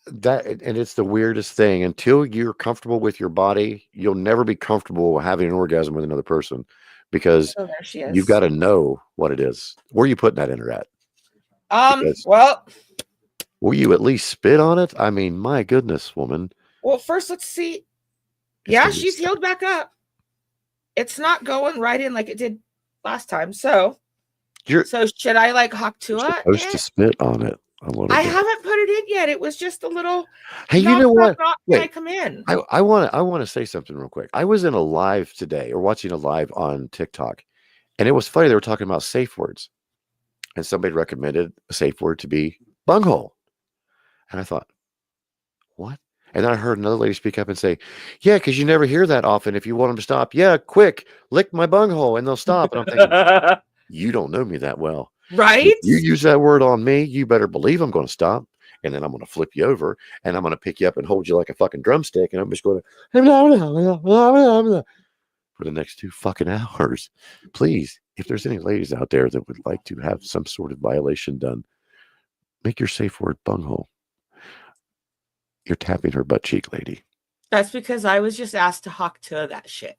Speaker 1: that, and it's the weirdest thing. Until you're comfortable with your body, you'll never be comfortable having an orgasm with another person, because you've got to know what it is. Where are you putting that in her at?
Speaker 2: Well,
Speaker 1: will you at least spit on it? I mean, my goodness, woman.
Speaker 2: Well, first let's see. Yeah, she's healed back up. It's not going right in like it did last time. So should I hawk to it?
Speaker 1: Supposed to spit on it a little bit.
Speaker 2: I haven't put it in yet. It was just a little.
Speaker 1: Hey, you know what?
Speaker 2: Wait, I come in.
Speaker 1: I want to say something real quick. I was in a live today, or watching a live on TikTok, and it was funny. They were talking about safe words, and somebody recommended a safe word to be bunghole, and I thought, what? And then I heard another lady speak up and say, yeah, because you never hear that often. If you want them to stop, yeah, quick, lick my bunghole and they'll stop. And I'm thinking, you don't know me that well.
Speaker 2: Right?
Speaker 1: If you use that word on me, you better believe I'm going to stop. And then I'm going to flip you over, and I'm going to pick you up and hold you like a fucking drumstick. And I'm just going to for the next 2 fucking hours. Please, if there's any ladies out there that would like to have some sort of violation done, make your safe word bunghole. You're tapping her butt cheek, lady.
Speaker 2: That's because I was just asked to hawk to that shit.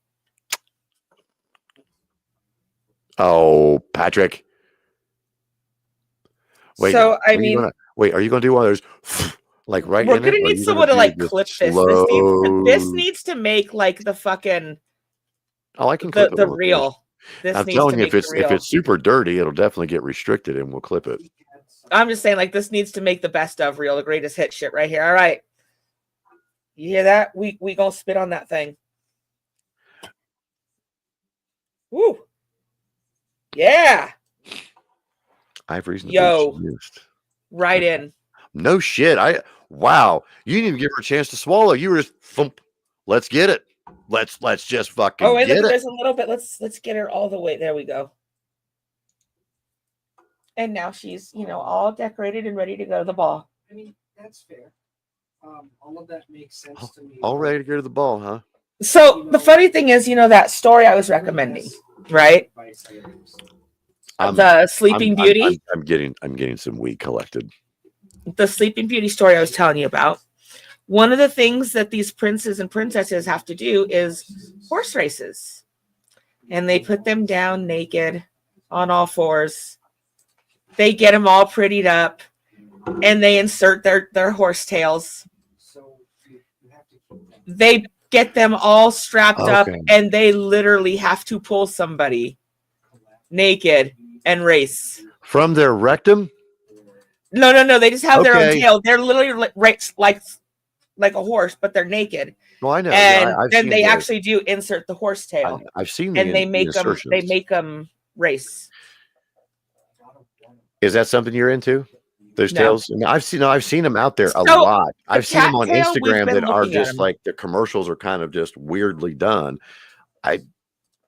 Speaker 1: Oh, Patrick. Wait.
Speaker 2: So, I
Speaker 1: mean, are you going to do one of those, like right
Speaker 2: we're
Speaker 1: in it?
Speaker 2: We're going to need someone to clip this. This needs to make the fucking.
Speaker 1: Oh, I can clip
Speaker 2: the reel.
Speaker 1: I'm telling you, if it's super dirty, it'll definitely get restricted, and we'll clip it.
Speaker 2: I'm just saying, this needs to make the best of reel, the greatest hit shit right here. All right. You hear that? We gonna spit on that thing. Woo. Yeah.
Speaker 1: I have reason to believe
Speaker 2: right in.
Speaker 1: No shit. Wow. You didn't even give her a chance to swallow. You were just thump. Let's get it. Let's just fucking.
Speaker 2: Oh, wait,
Speaker 1: get
Speaker 2: look, there's a little bit. Let's get her all the way. There we go. And now she's, all decorated and ready to go to the ball.
Speaker 3: I mean, that's fair. All of that makes sense to me.
Speaker 1: All ready to go to the ball, huh?
Speaker 2: So the funny thing is, that story I was recommending, right? The Sleeping Beauty.
Speaker 1: I'm getting some weed collected.
Speaker 2: The Sleeping Beauty story I was telling you about. One of the things that these princes and princesses have to do is horse races. And they put them down naked on all fours. They get them all prettied up and they insert their horse tails. They get them all strapped up and they literally have to pull somebody naked and race.
Speaker 1: From their rectum?
Speaker 2: No. They just have their own tail. They're literally like a horse, but they're naked.
Speaker 1: Well, I know.
Speaker 2: And then they actually do insert the horse tail.
Speaker 1: I've seen
Speaker 2: and they make them race.
Speaker 1: Is that something you're into? Those tails? No, I've seen them out there a
Speaker 2: So,
Speaker 1: lot. I've seen them on
Speaker 2: tail,
Speaker 1: Instagram that are
Speaker 2: looking at
Speaker 1: just
Speaker 2: them.
Speaker 1: like the commercials are kind of just weirdly done.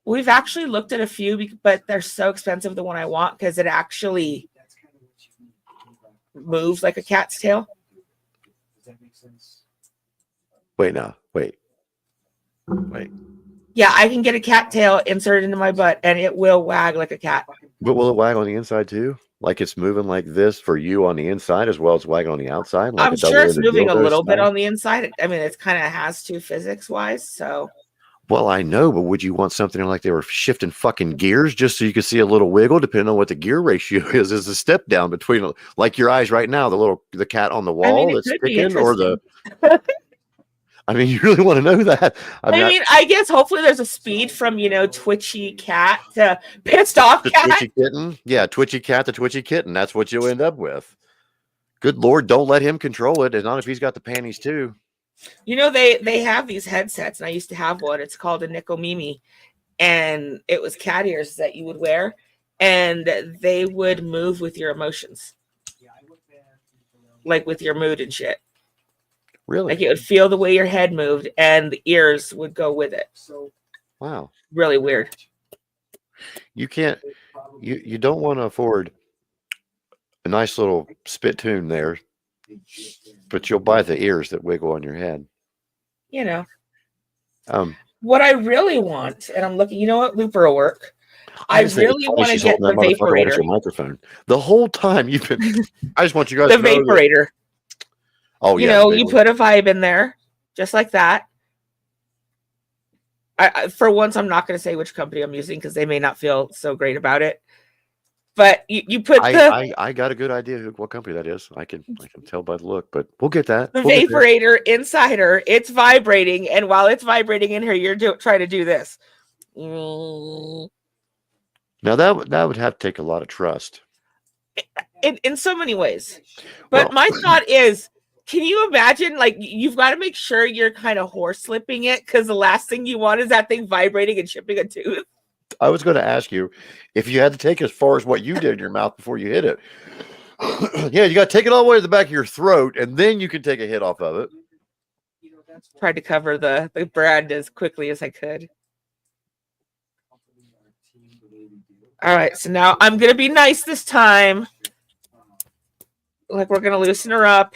Speaker 2: We've actually looked at a few, but they're so expensive. The one I want because it actually moves like a cat's tail.
Speaker 3: Does that make sense?
Speaker 1: Wait.
Speaker 2: Yeah, I can get a cat tail inserted into my butt, and it will wag like a cat.
Speaker 1: But will it wag on the inside too? Like it's moving like this for you on the inside as well as wagging on the outside? Like
Speaker 2: I'm sure it's moving a little bit on the inside. I mean, it's kind of has to physics-wise, so.
Speaker 1: Well, I know, but would you want something like they were shifting fucking gears just so you could see a little wiggle, depending on what the gear ratio is? Is a step down between, like your eyes right now, the cat on the wall that's sticking, or the. I mean, you really want to know that? I mean,
Speaker 2: I guess hopefully there's a speed from twitchy cat to pissed off cat.
Speaker 1: Twitchy kitten, yeah, twitchy cat to twitchy kitten. That's what you'll end up with. Good Lord, don't let him control it. As long as he's got the panties too.
Speaker 2: They have these headsets, and I used to have one. It's called a Nico Mimi, and it was cat ears that you would wear, and they would move with your emotions, like with your mood and shit.
Speaker 1: Really?
Speaker 2: Like it would feel the way your head moved, and the ears would go with it.
Speaker 3: So,
Speaker 1: wow,
Speaker 2: really weird.
Speaker 1: You can't. You don't want to afford a nice little spit tune there. But you'll buy the ears that wiggle on your head.
Speaker 2: What I really want, and I'm looking, Looper will work. I really want to get the vaporator.
Speaker 1: Microphone. The whole time you've been. I just want you guys
Speaker 2: the
Speaker 1: to know
Speaker 2: vaporator.
Speaker 1: Oh yeah.
Speaker 2: You put a vibe in there, just like that. I for once, I'm not going to say which company I'm using because they may not feel so great about it. But you put
Speaker 1: I got a good idea what company that is. I can tell by the look, but we'll get that.
Speaker 2: The vaporator inside her, it's vibrating, and while it's vibrating in her, you're trying to do this.
Speaker 1: Now that would have to take a lot of trust.
Speaker 2: In so many ways. But my thought is, can you imagine, like, you've got to make sure you're kind of horse slipping it because the last thing you want is that thing vibrating and chipping a tooth.
Speaker 1: I was going to ask you if you had to take as far as what you did in your mouth before you hit it. Yeah, you got to take it all the way to the back of your throat, and then you can take a hit off of it.
Speaker 2: Tried to cover the brand as quickly as I could. All right, so now I'm going to be nice this time. Like, we're going to loosen her up.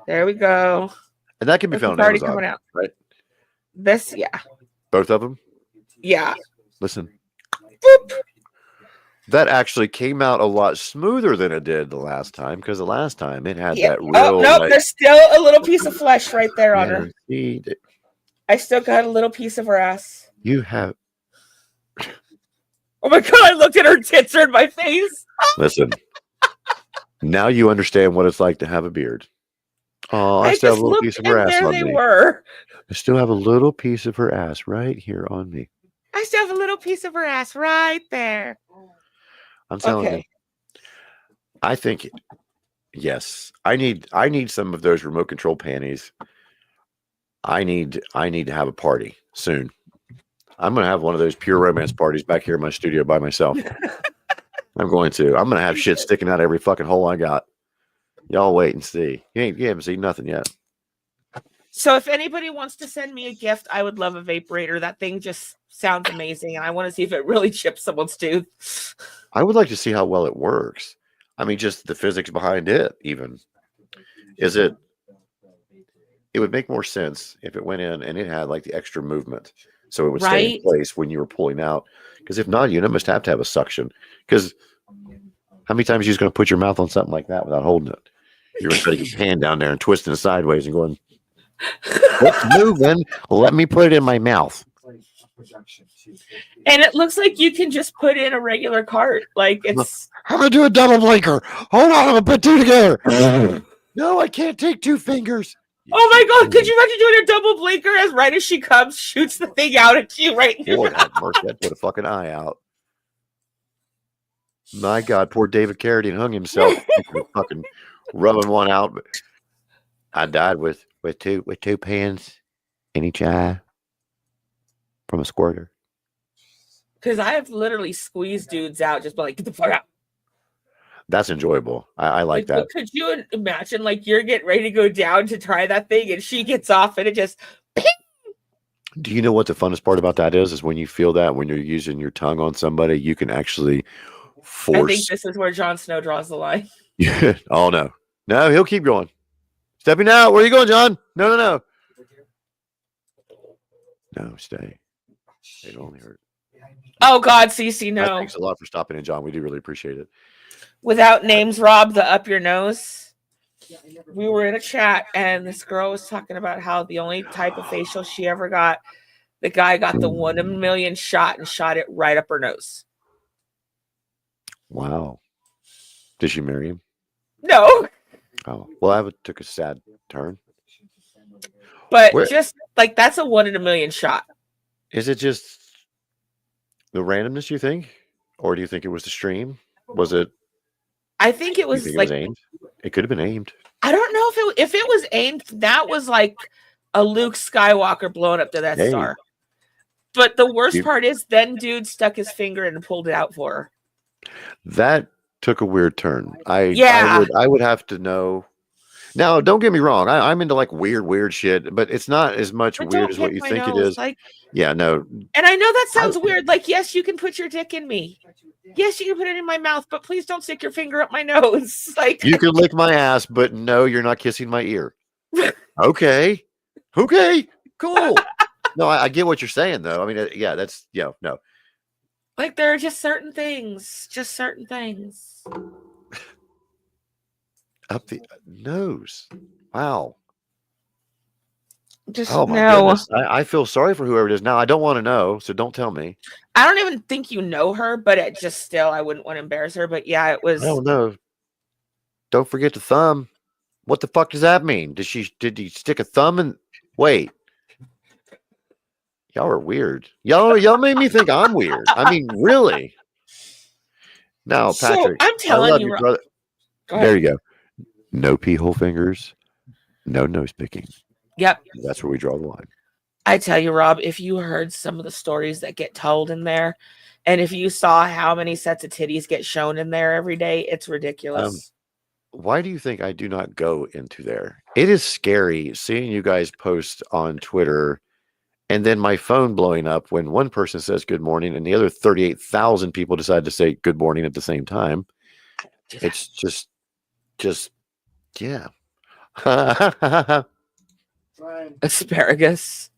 Speaker 2: There we go.
Speaker 1: And that can be found on Amazon, coming out. Right?
Speaker 2: This, yeah.
Speaker 1: Both of them?
Speaker 2: Yeah.
Speaker 1: Listen. Boop. That actually came out a lot smoother than it did the last time, because the last time it had that real.
Speaker 2: Oh, no, there's still a little piece of flesh right there on her. I still got a little piece of her ass.
Speaker 1: You have.
Speaker 2: Oh my God, I looked at her tits are in my face.
Speaker 1: Listen. Now you understand what it's like to have a beard. Oh, I still have a little piece of her ass on me. I still have a little piece of her ass right here on me.
Speaker 2: I still have a little piece of her ass right there.
Speaker 1: I'm telling you. I think, yes, I need some of those remote control panties. I need to have a party soon. I'm going to have one of those pure romance parties back here in my studio by myself. I'm going to have shit sticking out every fucking hole I got. Y'all wait and see. You haven't seen nothing yet.
Speaker 2: So if anybody wants to send me a gift, I would love a vaporator. That thing just sounds amazing, and I want to see if it really chips someone's tooth.
Speaker 1: I would like to see how well it works. I mean, just the physics behind it, even. Is it? It would make more sense if it went in and it had like the extra movement, so it would stay in
Speaker 2: Right?
Speaker 1: place when you were pulling out. Because if not, you almost have to have a suction. Because how many times are you just going to put your mouth on something like that without holding it? You're going to try to get your hand down there and twisting it sideways and going, "What's moving? Let me put it in my mouth."
Speaker 2: And it looks like you can just put in a regular cart. Like it's
Speaker 1: I'm going to do a double blinker. Hold on, I'm going to put two together. No, I can't take two fingers.
Speaker 2: oh my god, could you imagine doing a double blinker as right as she comes, shoots the thing out at you right in your
Speaker 1: Lord
Speaker 2: mouth?
Speaker 1: have mercy, I'd put a fucking eye out. My God, poor David Carradine hung himself fucking rubbing one out. But I died with two pins in each eye from a squirter.
Speaker 2: Because I have literally squeezed dudes out, just be like, get the fuck out.
Speaker 1: That's enjoyable. I like that.
Speaker 2: What could you imagine? Like you're getting ready to go down to try that thing, and she gets off, and it just.
Speaker 1: Do you know what the funnest part about that is when you feel that when you're using your tongue on somebody, you can actually force.
Speaker 2: I think this is where Jon Snow draws the line.
Speaker 1: Oh no, he'll keep going. Stepping out. Where are you going, John? No. No, stay. It'll only hurt.
Speaker 2: Oh God, Cece, no.
Speaker 1: Thanks a lot for stopping in, John. We do really appreciate it.
Speaker 2: Without names, Rob, the up your nose. We were in a chat, and this girl was talking about how the only type of facial she ever got, the guy got the 1 in a million shot and shot it right up her nose.
Speaker 1: Wow. Did she marry him?
Speaker 2: No.
Speaker 1: Oh, well, that took a sad turn.
Speaker 2: But just like that's a 1 in a million shot.
Speaker 1: Is it just the randomness, you think? Or do you think it was the stream? Was it?
Speaker 2: I think it was like
Speaker 1: aimed. It could have been aimed.
Speaker 2: I don't know if it was aimed. That was like a Luke Skywalker blowing up to that star. But the worst part is, then dude stuck his finger in and pulled it out for her.
Speaker 1: That took a weird turn. I would have to know. Now, don't get me wrong. I'm into like weird shit, but it's not as much weird as what you think it is.
Speaker 2: Like,
Speaker 1: yeah, no.
Speaker 2: And I know that sounds weird. Like, yes, you can put your dick in me. Yes, you can put it in my mouth, but please don't stick your finger up my nose. Like,
Speaker 1: you can lick my ass, but no, you're not kissing my ear. Okay, cool. No, I get what you're saying, though. I mean, yeah, that's no.
Speaker 2: Like, there are just certain things.
Speaker 1: Up the nose. Wow.
Speaker 2: Just
Speaker 1: oh my goodness. I feel sorry for whoever it is. Now I don't want to know, so don't tell me.
Speaker 2: I don't even think you know her, but it just still I wouldn't want to embarrass her. But yeah, it was.
Speaker 1: I don't know. Don't forget the thumb. What the fuck does that mean? Did he stick a thumb in? Wait. Y'all are weird. Y'all made me think I'm weird. I mean, really. Now, Patrick,
Speaker 2: so I'm telling you,
Speaker 1: brother. There you go. No pee hole fingers. No nose picking.
Speaker 2: Yep.
Speaker 1: That's where we draw the line.
Speaker 2: I tell you, Rob, if you heard some of the stories that get told in there, and if you saw how many sets of titties get shown in there every day, it's ridiculous.
Speaker 1: Why do you think I do not go into there? It is scary seeing you guys post on Twitter and then my phone blowing up when one person says good morning and the other 38,000 people decide to say good morning at the same time. It's just yeah.
Speaker 2: Asparagus.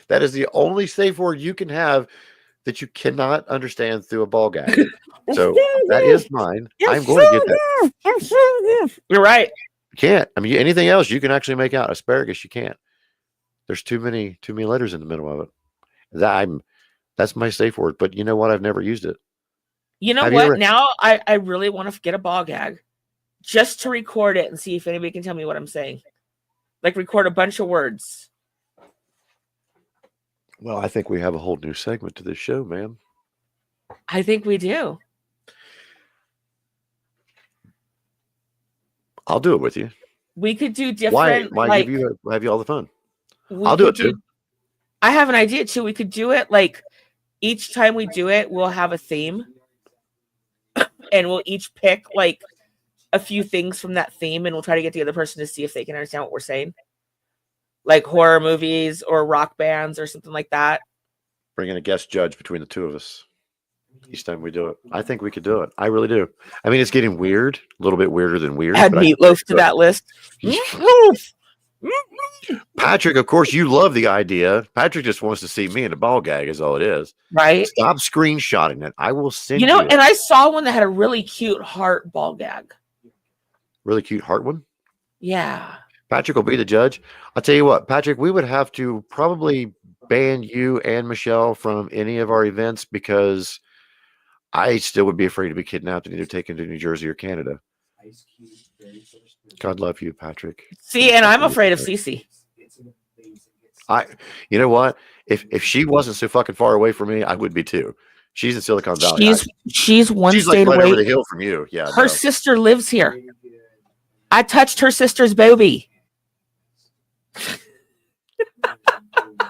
Speaker 1: That is the only safe word you can have that you cannot understand through a ball gag. So that is mine. I'm going to get that.
Speaker 2: You're right.
Speaker 1: You can't. I mean, anything else you can actually make out. Asparagus, you can't. There's too many letters in the middle of it. That's my safe word. But you know what? I've never used it.
Speaker 2: You know what? Now I really want to get a ball gag just to record it and see if anybody can tell me what I'm saying. Like record a bunch of words.
Speaker 1: Well, I think we have a whole new segment to this show, ma'am.
Speaker 2: I think we do.
Speaker 1: I'll do it with you.
Speaker 2: We could do different.
Speaker 1: Why
Speaker 2: like,
Speaker 1: have you all the fun? I'll do it too.
Speaker 2: I have an idea too. We could do it like each time we do it, we'll have a theme. And we'll each pick like a few things from that theme, and we'll try to get the other person to see if they can understand what we're saying. like horror movies or rock bands or something like that.
Speaker 1: Bring in a guest judge between the two of us each time we do it. I think we could do it. I really do. I mean, it's getting weird, a little bit weirder than weird.
Speaker 2: Add
Speaker 1: but I think
Speaker 2: meatloaf
Speaker 1: we
Speaker 2: to
Speaker 1: could do
Speaker 2: that list.
Speaker 1: it. Patrick, of course, you love the idea. Patrick just wants to see me in a ball gag, is all it is.
Speaker 2: Right?
Speaker 1: Stop screenshotting it. I will send
Speaker 2: You know,
Speaker 1: it.
Speaker 2: and I saw one that had a really cute heart ball gag.
Speaker 1: Really cute heart one.
Speaker 2: Yeah.
Speaker 1: Patrick will be the judge. I'll tell you what, Patrick, we would have to probably ban you and Michelle from any of our events because I still would be afraid to be kidnapped and either taken to New Jersey or Canada. God love you, Patrick.
Speaker 2: See, and I'm afraid of Cece.
Speaker 1: You know what? If she wasn't so fucking far away from me, I would be too. She's in Silicon Valley.
Speaker 2: She's one
Speaker 1: She's
Speaker 2: state
Speaker 1: like right
Speaker 2: away.
Speaker 1: over the hill from you. Yeah.
Speaker 2: Her sister lives here. I touched her sister's booby.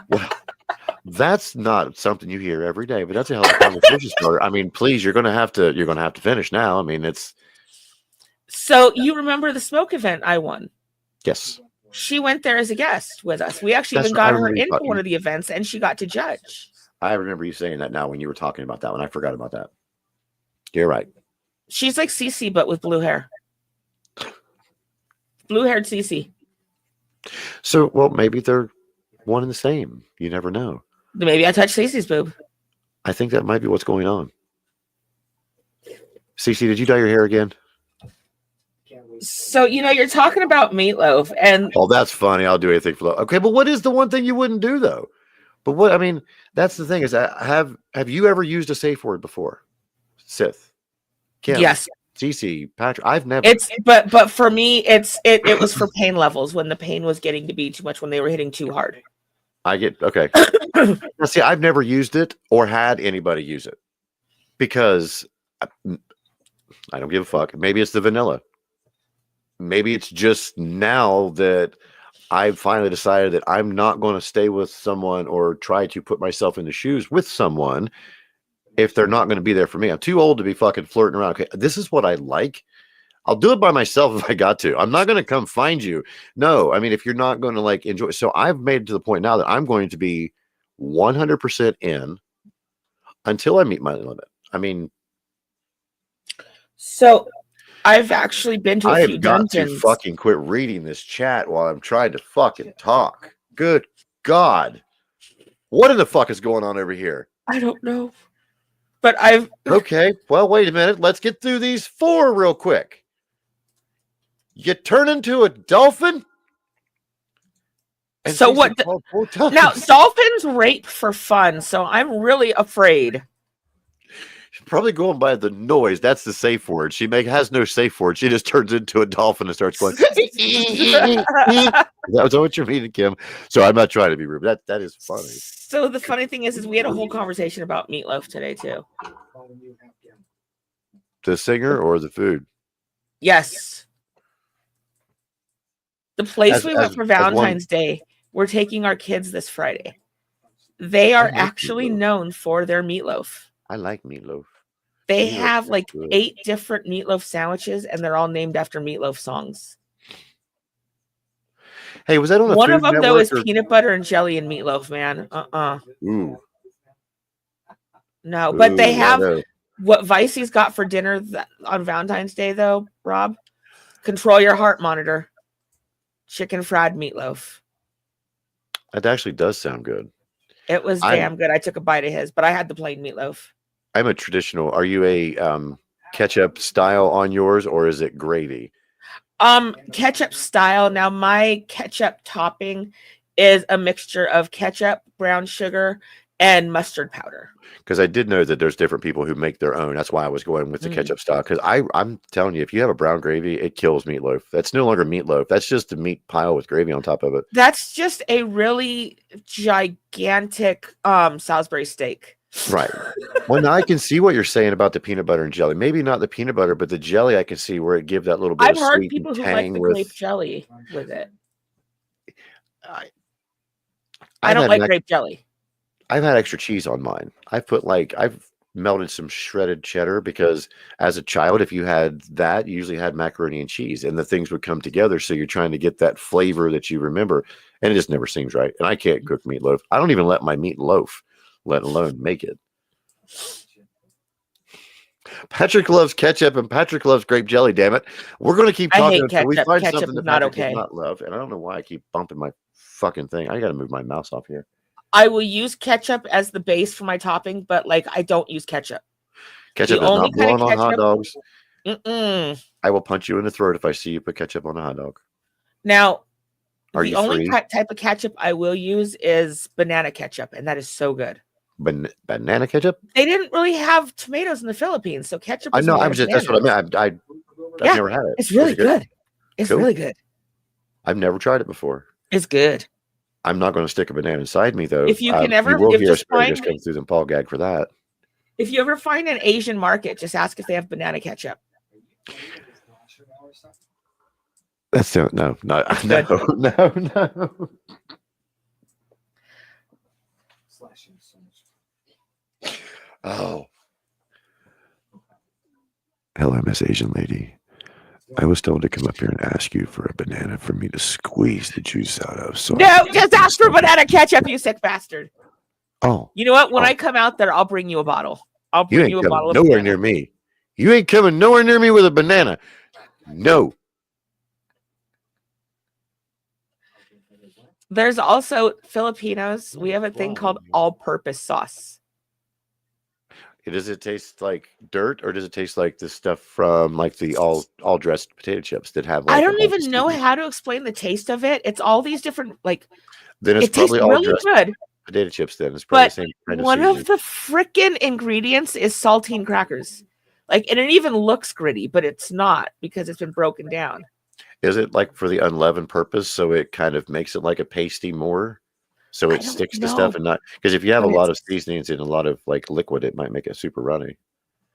Speaker 1: Well, that's not something you hear every day, but that's a hell of a conversation starter. I mean, please, you're gonna have to finish now. I mean, it's
Speaker 2: So you remember the smoke event I won?
Speaker 1: yes.
Speaker 2: She went there as a guest with us. We actually
Speaker 1: That's
Speaker 2: even
Speaker 1: right. I
Speaker 2: got her
Speaker 1: remember you
Speaker 2: into
Speaker 1: talking.
Speaker 2: one of the events and she got to judge.
Speaker 1: I remember you saying that now when you were talking about that one. I forgot about that. You're right.
Speaker 2: She's like Cece, but with blue hair. Blue-haired Cece.
Speaker 1: So, well, maybe they're one and the same. You never know.
Speaker 2: Maybe I touched Cece's boob.
Speaker 1: I think that might be what's going on. Cece, did you dye your hair again?
Speaker 2: So, you know, you're talking about meatloaf and
Speaker 1: Oh, that's funny. I'll do anything for love. Okay, but what is the one thing you wouldn't do though? But what I mean, that's the thing is, have you ever used a safe word before? Sith, Kim,
Speaker 2: yes,
Speaker 1: Cece, Patrick. I've never.
Speaker 2: it's but for me, it was for pain levels when the pain was getting to be too much when they were hitting too hard.
Speaker 1: I get okay. Now, see, I've never used it or had anybody use it because I don't give a fuck. Maybe it's the vanilla. Maybe it's just now that I've finally decided that I'm not going to stay with someone or try to put myself in the shoes with someone if they're not going to be there for me. I'm too old to be fucking flirting around. Okay, this is what I like. I'll do it by myself if I got to. I'm not going to come find you. No, I mean, if you're not going to like enjoy. So I've made it to the point now that I'm going to be 100% in until I meet my limit. I mean,
Speaker 2: So I've actually been to a
Speaker 1: I
Speaker 2: few
Speaker 1: have got to
Speaker 2: dungeons.
Speaker 1: fucking quit reading this chat while I'm trying to fucking talk. Good God. What in the fuck is going on over here?
Speaker 2: I don't know. But I've
Speaker 1: Okay, well, wait a minute. Let's get through these 4 real quick. You turn into a dolphin? And
Speaker 2: So
Speaker 1: she's
Speaker 2: what
Speaker 1: been called 4 times.
Speaker 2: now dolphins rape for fun, so I'm really afraid.
Speaker 1: She's probably going by the noise. That's the safe word. She has no safe word. She just turns into a dolphin and starts going. That was what you're meaning, Kim. So I'm not trying to be rude. That is funny.
Speaker 2: So the funny thing is we had a whole conversation about meatloaf today too.
Speaker 1: The singer or the food?
Speaker 2: Yes. The place
Speaker 1: As-
Speaker 2: we went
Speaker 1: as-
Speaker 2: for
Speaker 1: as one-
Speaker 2: Valentine's Day, we're taking our kids this Friday. They are
Speaker 1: like
Speaker 2: actually
Speaker 1: meatloaf.
Speaker 2: known for their meatloaf.
Speaker 1: I like meatloaf.
Speaker 2: They
Speaker 1: Meatloaf
Speaker 2: have
Speaker 1: is
Speaker 2: like
Speaker 1: good.
Speaker 2: 8 different meatloaf sandwiches, and they're all named after meatloaf songs.
Speaker 1: Hey, was that on the
Speaker 2: One
Speaker 1: Food
Speaker 2: of them, though,
Speaker 1: Network
Speaker 2: is peanut butter and jelly and meatloaf, man.
Speaker 1: Ooh,
Speaker 2: No, but they
Speaker 1: ooh, I
Speaker 2: have
Speaker 1: know.
Speaker 2: what Vicey's got for dinner on Valentine's Day, though, Rob. Control your heart monitor. Chicken fried meatloaf.
Speaker 1: That actually does sound good.
Speaker 2: It was
Speaker 1: I'm-
Speaker 2: damn good. I took a bite of his, but I had the plain meatloaf.
Speaker 1: I'm a traditional. Are you a ketchup style on yours, or is it gravy?
Speaker 2: Ketchup style. Now, my ketchup topping is a mixture of ketchup, brown sugar, and mustard powder.
Speaker 1: Because I did know that there's different people who make their own. That's why I was going with the
Speaker 2: Mm.
Speaker 1: ketchup style. Because I'm telling you, if you have a brown gravy, it kills meatloaf. That's no longer meatloaf. That's just a meat pile with gravy on top of it.
Speaker 2: That's just a really gigantic Salisbury steak.
Speaker 1: Right. Well, now I can see what you're saying about the peanut butter and jelly. Maybe not the peanut butter, but the jelly. I can see where it give that little bit
Speaker 2: I've
Speaker 1: of
Speaker 2: heard
Speaker 1: sweet
Speaker 2: people
Speaker 1: and
Speaker 2: who like
Speaker 1: tang
Speaker 2: the
Speaker 1: with.
Speaker 2: grape jelly with it.
Speaker 1: I
Speaker 2: I don't
Speaker 1: had
Speaker 2: like
Speaker 1: mac-
Speaker 2: grape jelly.
Speaker 1: I've had extra cheese on mine. I've melted some shredded cheddar because as a child, if you had that, you usually had macaroni and cheese, and the things would come together. So you're trying to get that flavor that you remember. and it just never seems right. And I can't cook meatloaf. I don't even let my meat loaf, let alone make it. Patrick loves ketchup and Patrick loves grape jelly. Damn it, we're going to keep
Speaker 2: I
Speaker 1: talking
Speaker 2: hate
Speaker 1: until we
Speaker 2: ketchup.
Speaker 1: find
Speaker 2: Ketchup
Speaker 1: something
Speaker 2: is
Speaker 1: that
Speaker 2: not
Speaker 1: Patrick does
Speaker 2: okay.
Speaker 1: not love. And I don't know why I keep bumping my fucking thing. I got to move my mouse off here.
Speaker 2: I will use ketchup as the base for my topping, but like I don't use ketchup.
Speaker 1: Ketchup
Speaker 2: The
Speaker 1: does
Speaker 2: only
Speaker 1: not
Speaker 2: kind of
Speaker 1: belong on hot
Speaker 2: ketchup-
Speaker 1: dogs.
Speaker 2: Mm-mm.
Speaker 1: I will punch you in the throat if I see you put ketchup on a hot dog.
Speaker 2: Now,
Speaker 1: Are
Speaker 2: the
Speaker 1: you
Speaker 2: only
Speaker 1: free?
Speaker 2: type of ketchup I will use is banana ketchup, and that is so good.
Speaker 1: Banana ketchup?
Speaker 2: They didn't really have tomatoes in the Philippines, so ketchup.
Speaker 1: I
Speaker 2: Was
Speaker 1: know.
Speaker 2: made
Speaker 1: I
Speaker 2: out
Speaker 1: was
Speaker 2: of
Speaker 1: just, that's what I
Speaker 2: bananas.
Speaker 1: meant. I've
Speaker 2: Yeah,
Speaker 1: never had it.
Speaker 2: It's
Speaker 1: Is
Speaker 2: really
Speaker 1: it good?
Speaker 2: good. It's
Speaker 1: Cool.
Speaker 2: really good.
Speaker 1: I've never tried it before.
Speaker 2: It's good.
Speaker 1: I'm not going to stick a banana inside me, though.
Speaker 2: If you can ever,
Speaker 1: you will
Speaker 2: if
Speaker 1: hear
Speaker 2: just
Speaker 1: asparagus
Speaker 2: find,
Speaker 1: come through the Paul gag for that.
Speaker 2: if you ever find an Asian market, just ask if they have banana ketchup.
Speaker 1: That's no, no,
Speaker 2: It's
Speaker 1: no,
Speaker 2: good.
Speaker 1: no. Oh. Hello, Miss Asian lady. I was told to come up here and ask you for a banana for me to squeeze the juice out of. So
Speaker 2: No, just ask for banana ketchup, you sick bastard.
Speaker 1: Oh,
Speaker 2: You know what? When
Speaker 1: Oh.
Speaker 2: I come out there, I'll bring you a bottle. I'll
Speaker 1: you
Speaker 2: bring
Speaker 1: ain't
Speaker 2: you a
Speaker 1: coming
Speaker 2: bottle of
Speaker 1: nowhere
Speaker 2: banana.
Speaker 1: near me. You ain't coming nowhere near me with a banana. No.
Speaker 2: There's also Filipinos. We have a thing called all-purpose sauce.
Speaker 1: Does it taste like dirt, or does it taste like the stuff from like the all dressed potato chips that have like
Speaker 2: I
Speaker 1: a
Speaker 2: don't
Speaker 1: bunch
Speaker 2: even
Speaker 1: of
Speaker 2: know
Speaker 1: seasonings?
Speaker 2: how to explain the taste of it. It's all these different, like,
Speaker 1: Then it's
Speaker 2: it tastes
Speaker 1: probably all
Speaker 2: really
Speaker 1: dressed
Speaker 2: good.
Speaker 1: potato chips. Then it's probably
Speaker 2: But
Speaker 1: the same kind of
Speaker 2: one
Speaker 1: seasoning.
Speaker 2: of the freaking ingredients is saltine crackers. Like, and it even looks gritty, but it's not because it's been broken down.
Speaker 1: Is it like for the unleavened purpose, so it kind of makes it like a pasty more, so
Speaker 2: I
Speaker 1: it
Speaker 2: don't
Speaker 1: sticks to
Speaker 2: know,
Speaker 1: stuff and not, because if you have a
Speaker 2: but
Speaker 1: lot of
Speaker 2: it's,
Speaker 1: seasonings and a lot of like liquid, it might make it super runny.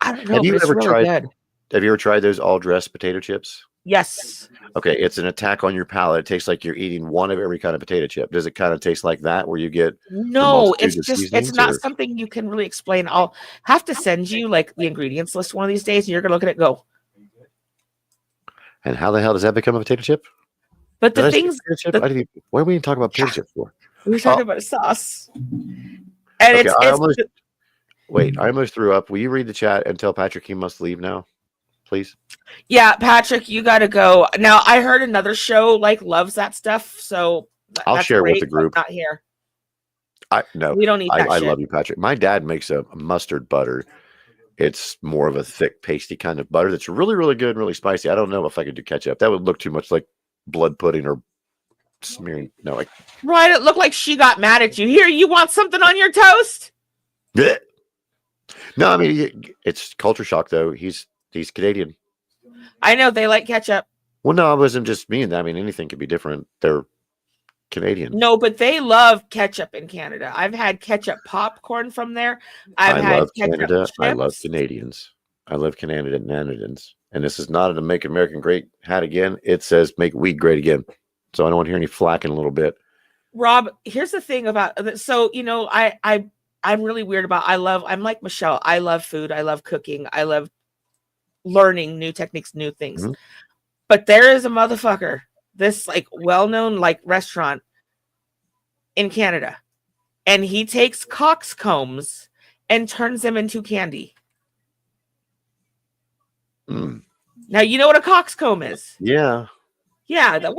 Speaker 2: I don't know,
Speaker 1: Have
Speaker 2: but
Speaker 1: you
Speaker 2: it's
Speaker 1: ever
Speaker 2: really
Speaker 1: tried?
Speaker 2: good.
Speaker 1: Have you ever tried those all dressed potato chips?
Speaker 2: Yes.
Speaker 1: Okay, it's an attack on your palate. It tastes like you're eating one of every kind of potato chip. Does it kind of taste like that, where you get the
Speaker 2: No, it's
Speaker 1: multitude of
Speaker 2: just, it's
Speaker 1: seasonings?
Speaker 2: not
Speaker 1: Or
Speaker 2: something you can really explain. I'll have to send you like the ingredients list one of these days, and you're gonna look at it and go.
Speaker 1: and how the hell does that become a potato chip?
Speaker 2: But
Speaker 1: Did
Speaker 2: the
Speaker 1: I say
Speaker 2: things,
Speaker 1: potato chip?
Speaker 2: the-
Speaker 1: I didn't even, what are we even talking about potato
Speaker 2: Yeah.
Speaker 1: chips for?
Speaker 2: we were talking
Speaker 1: Oh,
Speaker 2: about a sauce. And
Speaker 1: okay.
Speaker 2: it's
Speaker 1: I almost threw up. Will you read the chat and tell Patrick he must leave now, please?
Speaker 2: yeah, Patrick, you got to go. Now, I heard another show like loves that stuff, so
Speaker 1: I'll
Speaker 2: that's
Speaker 1: share with
Speaker 2: great,
Speaker 1: the
Speaker 2: but
Speaker 1: group.
Speaker 2: not here.
Speaker 1: No,
Speaker 2: We don't need that
Speaker 1: I
Speaker 2: shit.
Speaker 1: love you, Patrick. My dad makes a mustard butter. It's more of a thick, pasty kind of butter that's really, really good and really spicy. I don't know if I could do ketchup. That would look too much like blood pudding or smearing. No, like
Speaker 2: Right, it looked like she got mad at you. Here, you want something on your toast?
Speaker 1: bleh. No, I mean it's culture shock though. He's Canadian.
Speaker 2: I know they like ketchup.
Speaker 1: Well, no, I wasn't just meaning that. I mean anything could be different. They're Canadian.
Speaker 2: No, but they love ketchup in Canada. I've had ketchup popcorn from there. I've
Speaker 1: I
Speaker 2: had
Speaker 1: love
Speaker 2: ketchup
Speaker 1: Canada. I love
Speaker 2: chips.
Speaker 1: Canadians. I love Canadians. And this is not a Make American Great hat again. It says Make Weed Great Again. So I don't want to hear any flacking a little bit.
Speaker 2: Rob, here's the thing about, so you know, I'm really weird about, I'm like Michelle. I love food. I love cooking. I love learning new techniques, new things.
Speaker 1: Mhm.
Speaker 2: But there is a motherfucker, this like well-known like restaurant in Canada, and he takes coxcombs and turns them into candy.
Speaker 1: Mm.
Speaker 2: Now you know what a coxcomb is.
Speaker 1: Yeah.
Speaker 2: Yeah, the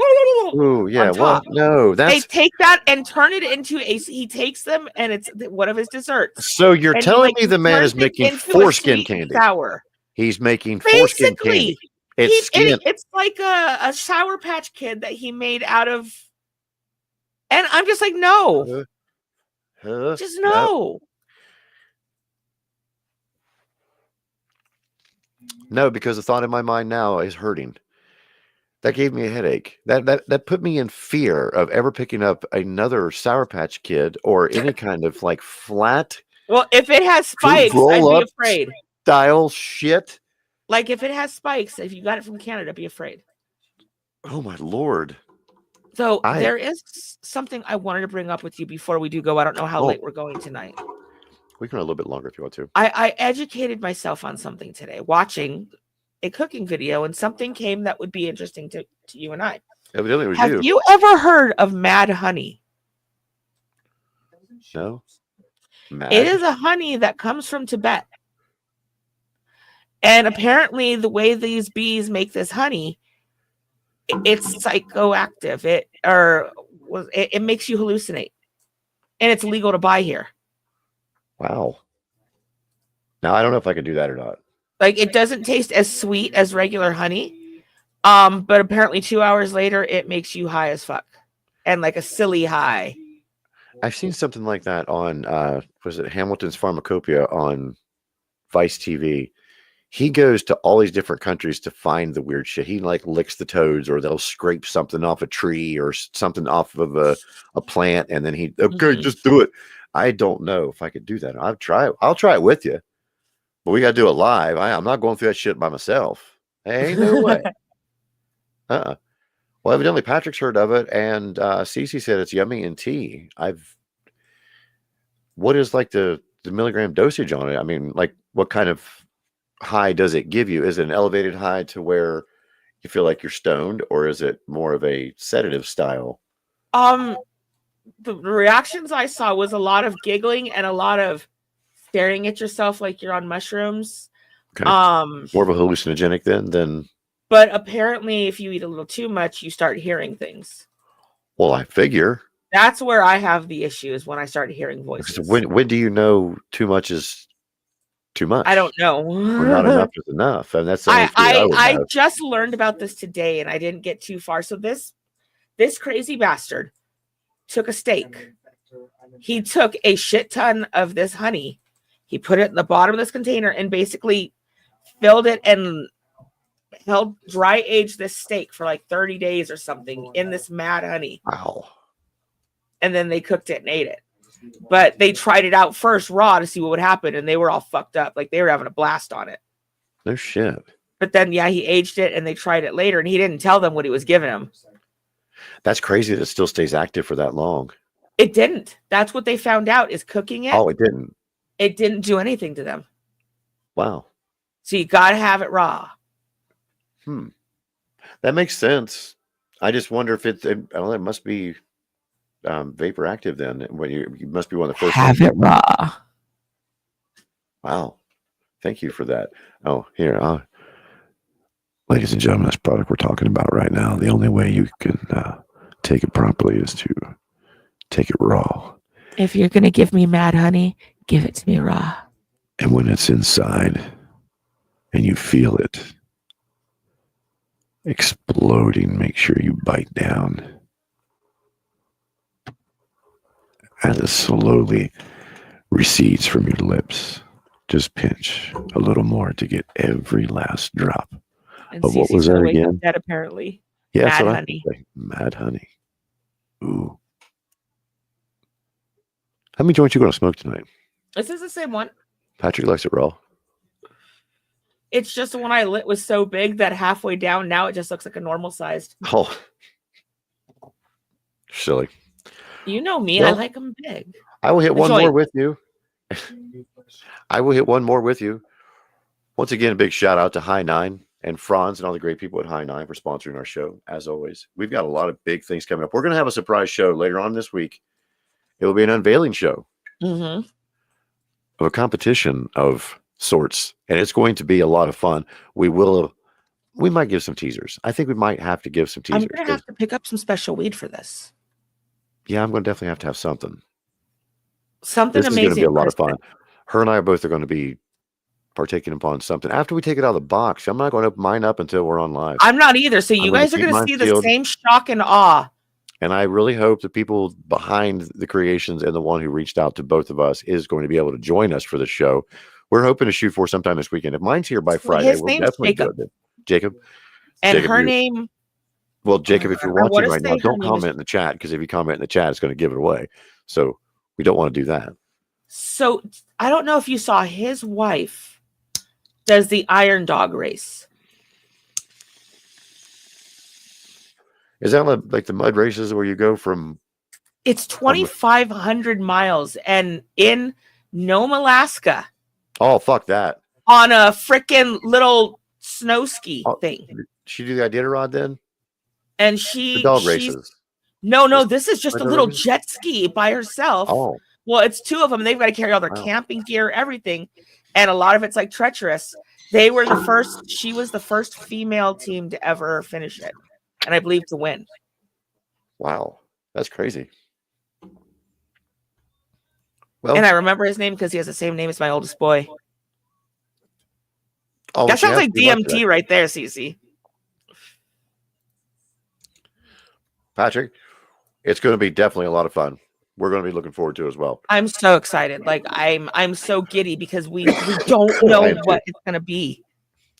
Speaker 1: Ooh, yeah.
Speaker 2: on
Speaker 1: Well,
Speaker 2: top.
Speaker 1: no,
Speaker 2: They
Speaker 1: that's
Speaker 2: take that and turn it into he takes them and it's one of his desserts.
Speaker 1: so you're
Speaker 2: And
Speaker 1: telling
Speaker 2: like,
Speaker 1: me the man
Speaker 2: turns
Speaker 1: is
Speaker 2: it
Speaker 1: making
Speaker 2: into a
Speaker 1: foreskin
Speaker 2: sweet and
Speaker 1: candy.
Speaker 2: sour.
Speaker 1: He's making foreskin candy.
Speaker 2: Basically,
Speaker 1: It's skin.
Speaker 2: it's like a Sour Patch Kid that he made out of, and I'm just like, no, just no.
Speaker 1: No, because the thought in my mind now is hurting. That gave me a headache. That put me in fear of ever picking up another Sour Patch Kid or any kind of like flat
Speaker 2: Well, if it has spikes, I'd
Speaker 1: roll
Speaker 2: be
Speaker 1: up
Speaker 2: afraid.
Speaker 1: style shit.
Speaker 2: Like if it has spikes, if you got it from Canada, be afraid.
Speaker 1: Oh my lord.
Speaker 2: So there is something I wanted to bring up with you before we do go. I don't know how late we're going tonight.
Speaker 1: We can go a little bit longer if you want to.
Speaker 2: I educated myself on something today, watching a cooking video, and something came that would be interesting to you and I.
Speaker 1: Evidently, it was
Speaker 2: Have
Speaker 1: you.
Speaker 2: you ever heard of mad honey?
Speaker 1: No. Mad.
Speaker 2: It is a honey that comes from Tibet. And apparently the way these bees make this honey, it's psychoactive. It makes you hallucinate. And it's legal to buy here.
Speaker 1: Wow. Now I don't know if I could do that or not.
Speaker 2: Like, it doesn't taste as sweet as regular honey. But apparently 2 hours later it makes you high as fuck. And like a silly high.
Speaker 1: I've seen something like that on was it Hamilton's Pharmacopoeia on Vice TV. He goes to all these different countries to find the weird shit. He like licks the toads, or they'll scrape something off a tree or something off of a plant, and then just do it. I don't know if I could do that. I'll try it with you, but we got to do it live. I'm not going through that shit by myself. Ain't no way. Well, evidently Patrick's heard of it, and Cece said it's yummy in tea. What is like the milligram dosage on it? I mean, like what kind of high does it give you? Is it an elevated high to where you feel like you're stoned, or is it more of a sedative style?
Speaker 2: The reactions I saw was a lot of giggling and a lot of staring at yourself like you're on mushrooms.
Speaker 1: Okay. More of a hallucinogenic than.
Speaker 2: But apparently, if you eat a little too much, you start hearing things.
Speaker 1: Well, I figure.
Speaker 2: That's where I have the issue, is when I start hearing voices.
Speaker 1: When do you know too much is too much?
Speaker 2: I don't know.
Speaker 1: Or not enough is enough, and that's the only
Speaker 2: I just learned about this today, and I didn't get too far. So this crazy bastard took a steak. He took a shit ton of this honey. He put it in the bottom of this container and basically filled it and held dry aged this steak for like 30 days or something in this mad honey.
Speaker 1: Wow.
Speaker 2: And then they cooked it and ate it. But they tried it out first raw to see what would happen, and they were all fucked up. Like, they were having a blast on it.
Speaker 1: No shit.
Speaker 2: But then, yeah, he aged it, and they tried it later, and he didn't tell them what he was giving them.
Speaker 1: That's crazy that it still stays active for that long.
Speaker 2: It didn't. That's what they found out, is cooking it.
Speaker 1: Oh, it didn't.
Speaker 2: It didn't do anything to them.
Speaker 1: Wow.
Speaker 2: So you got to have it raw.
Speaker 1: That makes sense. I just wonder if it must be vapor active then. When you must be one of the first.
Speaker 2: Have it raw.
Speaker 1: Wow. Thank you for that. Oh, here. Ladies and gentlemen, this product we're talking about right now, the only way you can take it properly is to take it raw.
Speaker 2: If you're going to give me mad honey, give it to me raw.
Speaker 1: And when it's inside and you feel it exploding, make sure you bite down. As it slowly recedes from your lips, just pinch a little more to get every last drop.
Speaker 2: And
Speaker 1: But what was that again?
Speaker 2: That apparently.
Speaker 1: Yeah,
Speaker 2: Mad honey.
Speaker 1: Mad honey. Ooh. How many joints you going to smoke tonight?
Speaker 2: This is the same one.
Speaker 1: Patrick likes it raw.
Speaker 2: It's just the one I lit was so big that halfway down, now it just looks like a normal sized.
Speaker 1: Oh. Silly.
Speaker 2: You know me.
Speaker 1: Well,
Speaker 2: I like them big.
Speaker 1: I will hit one
Speaker 2: joint.
Speaker 1: more with you. I will hit one more with you. Once again, a big shout out to High Nine and Franz and all the great people at High Nine for sponsoring our show. As always, we've got a lot of big things coming up. We're going to have a surprise show later on this week. It will be an unveiling show of a competition of sorts, and it's going to be a lot of fun. We might give some teasers. I think we might have to give some teasers.
Speaker 2: I'm going to have to pick up some special weed for this.
Speaker 1: Yeah, I'm going to definitely have to have something.
Speaker 2: Something
Speaker 1: this
Speaker 2: amazing.
Speaker 1: This is going to be a lot of fun. Her and I are both going to be partaking upon something. After we take it out of the box, I'm not going to open mine up until we're on live.
Speaker 2: I'm not either. So you guys are going to see the same shock and awe.
Speaker 1: And I really hope the people behind the creations and the one who reached out to both of us is going to be able to join us for the show. We're hoping to shoot for sometime this weekend. If mine's here by Friday, we'll definitely do it. Jacob.
Speaker 2: And
Speaker 1: Jacob,
Speaker 2: her name.
Speaker 1: Well, Jacob, if you're watching right now, don't comment in the chat, because if you comment in the chat, it's going to give it away. So we don't want to do that.
Speaker 2: So I don't know if you saw, his wife does the Iron Dog race.
Speaker 1: Is that like the mud races where you go from?
Speaker 2: It's 2,500 miles, and in Nome, Alaska.
Speaker 1: Oh, fuck that.
Speaker 2: On a freaking little snow ski thing.
Speaker 1: She do the Iditarod then?
Speaker 2: And
Speaker 1: The dog
Speaker 2: she's
Speaker 1: races.
Speaker 2: no, this is just a
Speaker 1: Are there
Speaker 2: little
Speaker 1: races?
Speaker 2: jet ski by herself.
Speaker 1: Oh,
Speaker 2: Well, it's two of them. They've got to carry all their
Speaker 1: wow.
Speaker 2: camping gear, everything. And a lot of it's like treacherous. They were the first, she was the first female team to ever finish it. And I believe to win.
Speaker 1: Wow. That's crazy. Well,
Speaker 2: And I remember his name because he has the same name as my oldest boy.
Speaker 1: oh,
Speaker 2: That
Speaker 1: she
Speaker 2: sounds
Speaker 1: has
Speaker 2: like
Speaker 1: to be lucky
Speaker 2: DMT right there, Cece.
Speaker 1: Patrick, it's going to be definitely a lot of fun. We're going to be looking forward to it as well.
Speaker 2: I'm so excited. Like I'm so giddy because we don't
Speaker 1: I
Speaker 2: know
Speaker 1: am too.
Speaker 2: what it's gonna be.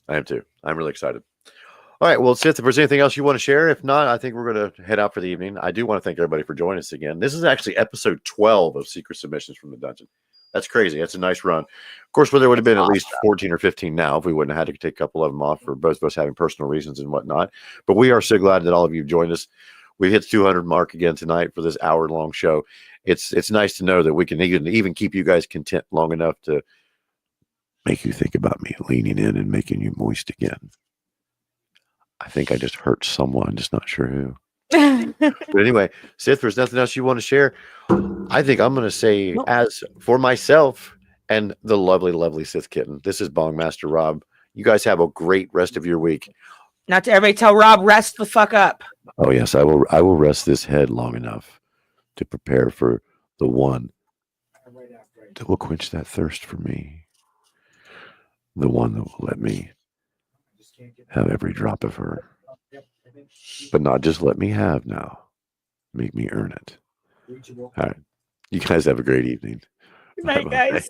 Speaker 1: I am too. I'm really excited. All right. Well, Sith, if there's anything else you want to share, if not, I think we're going to head out for the evening. I do want to thank everybody for joining us again. This is actually episode 12 of Secret Submissions from the Dungeon. That's crazy. That's a nice run. Of course, there would have been at least 14 or 15 now if we wouldn't have had to take a couple of them off for both of us having personal reasons and whatnot. But we are so glad that all of you joined us. We hit the 200 mark again tonight for this hour-long show. It's nice to know that we can even keep you guys content long enough to make you think about me leaning in and making you moist again. I think I just hurt someone, just not sure who. But anyway, Sith, there's nothing else you want to share. I think I'm going to say, as for myself and the lovely, lovely Sith Kitten, this is Bong Master Rob. You guys have a great rest of your week.
Speaker 2: Not to everybody tell Rob, rest the fuck up.
Speaker 1: Oh yes, I will. I will rest this head long enough to prepare for the one that will quench that thirst for me. The one that will let me have every drop of her, but not just let me have now. Make me earn it. All right. You guys have a great evening.
Speaker 2: Good night,
Speaker 1: Bye-bye.
Speaker 2: guys.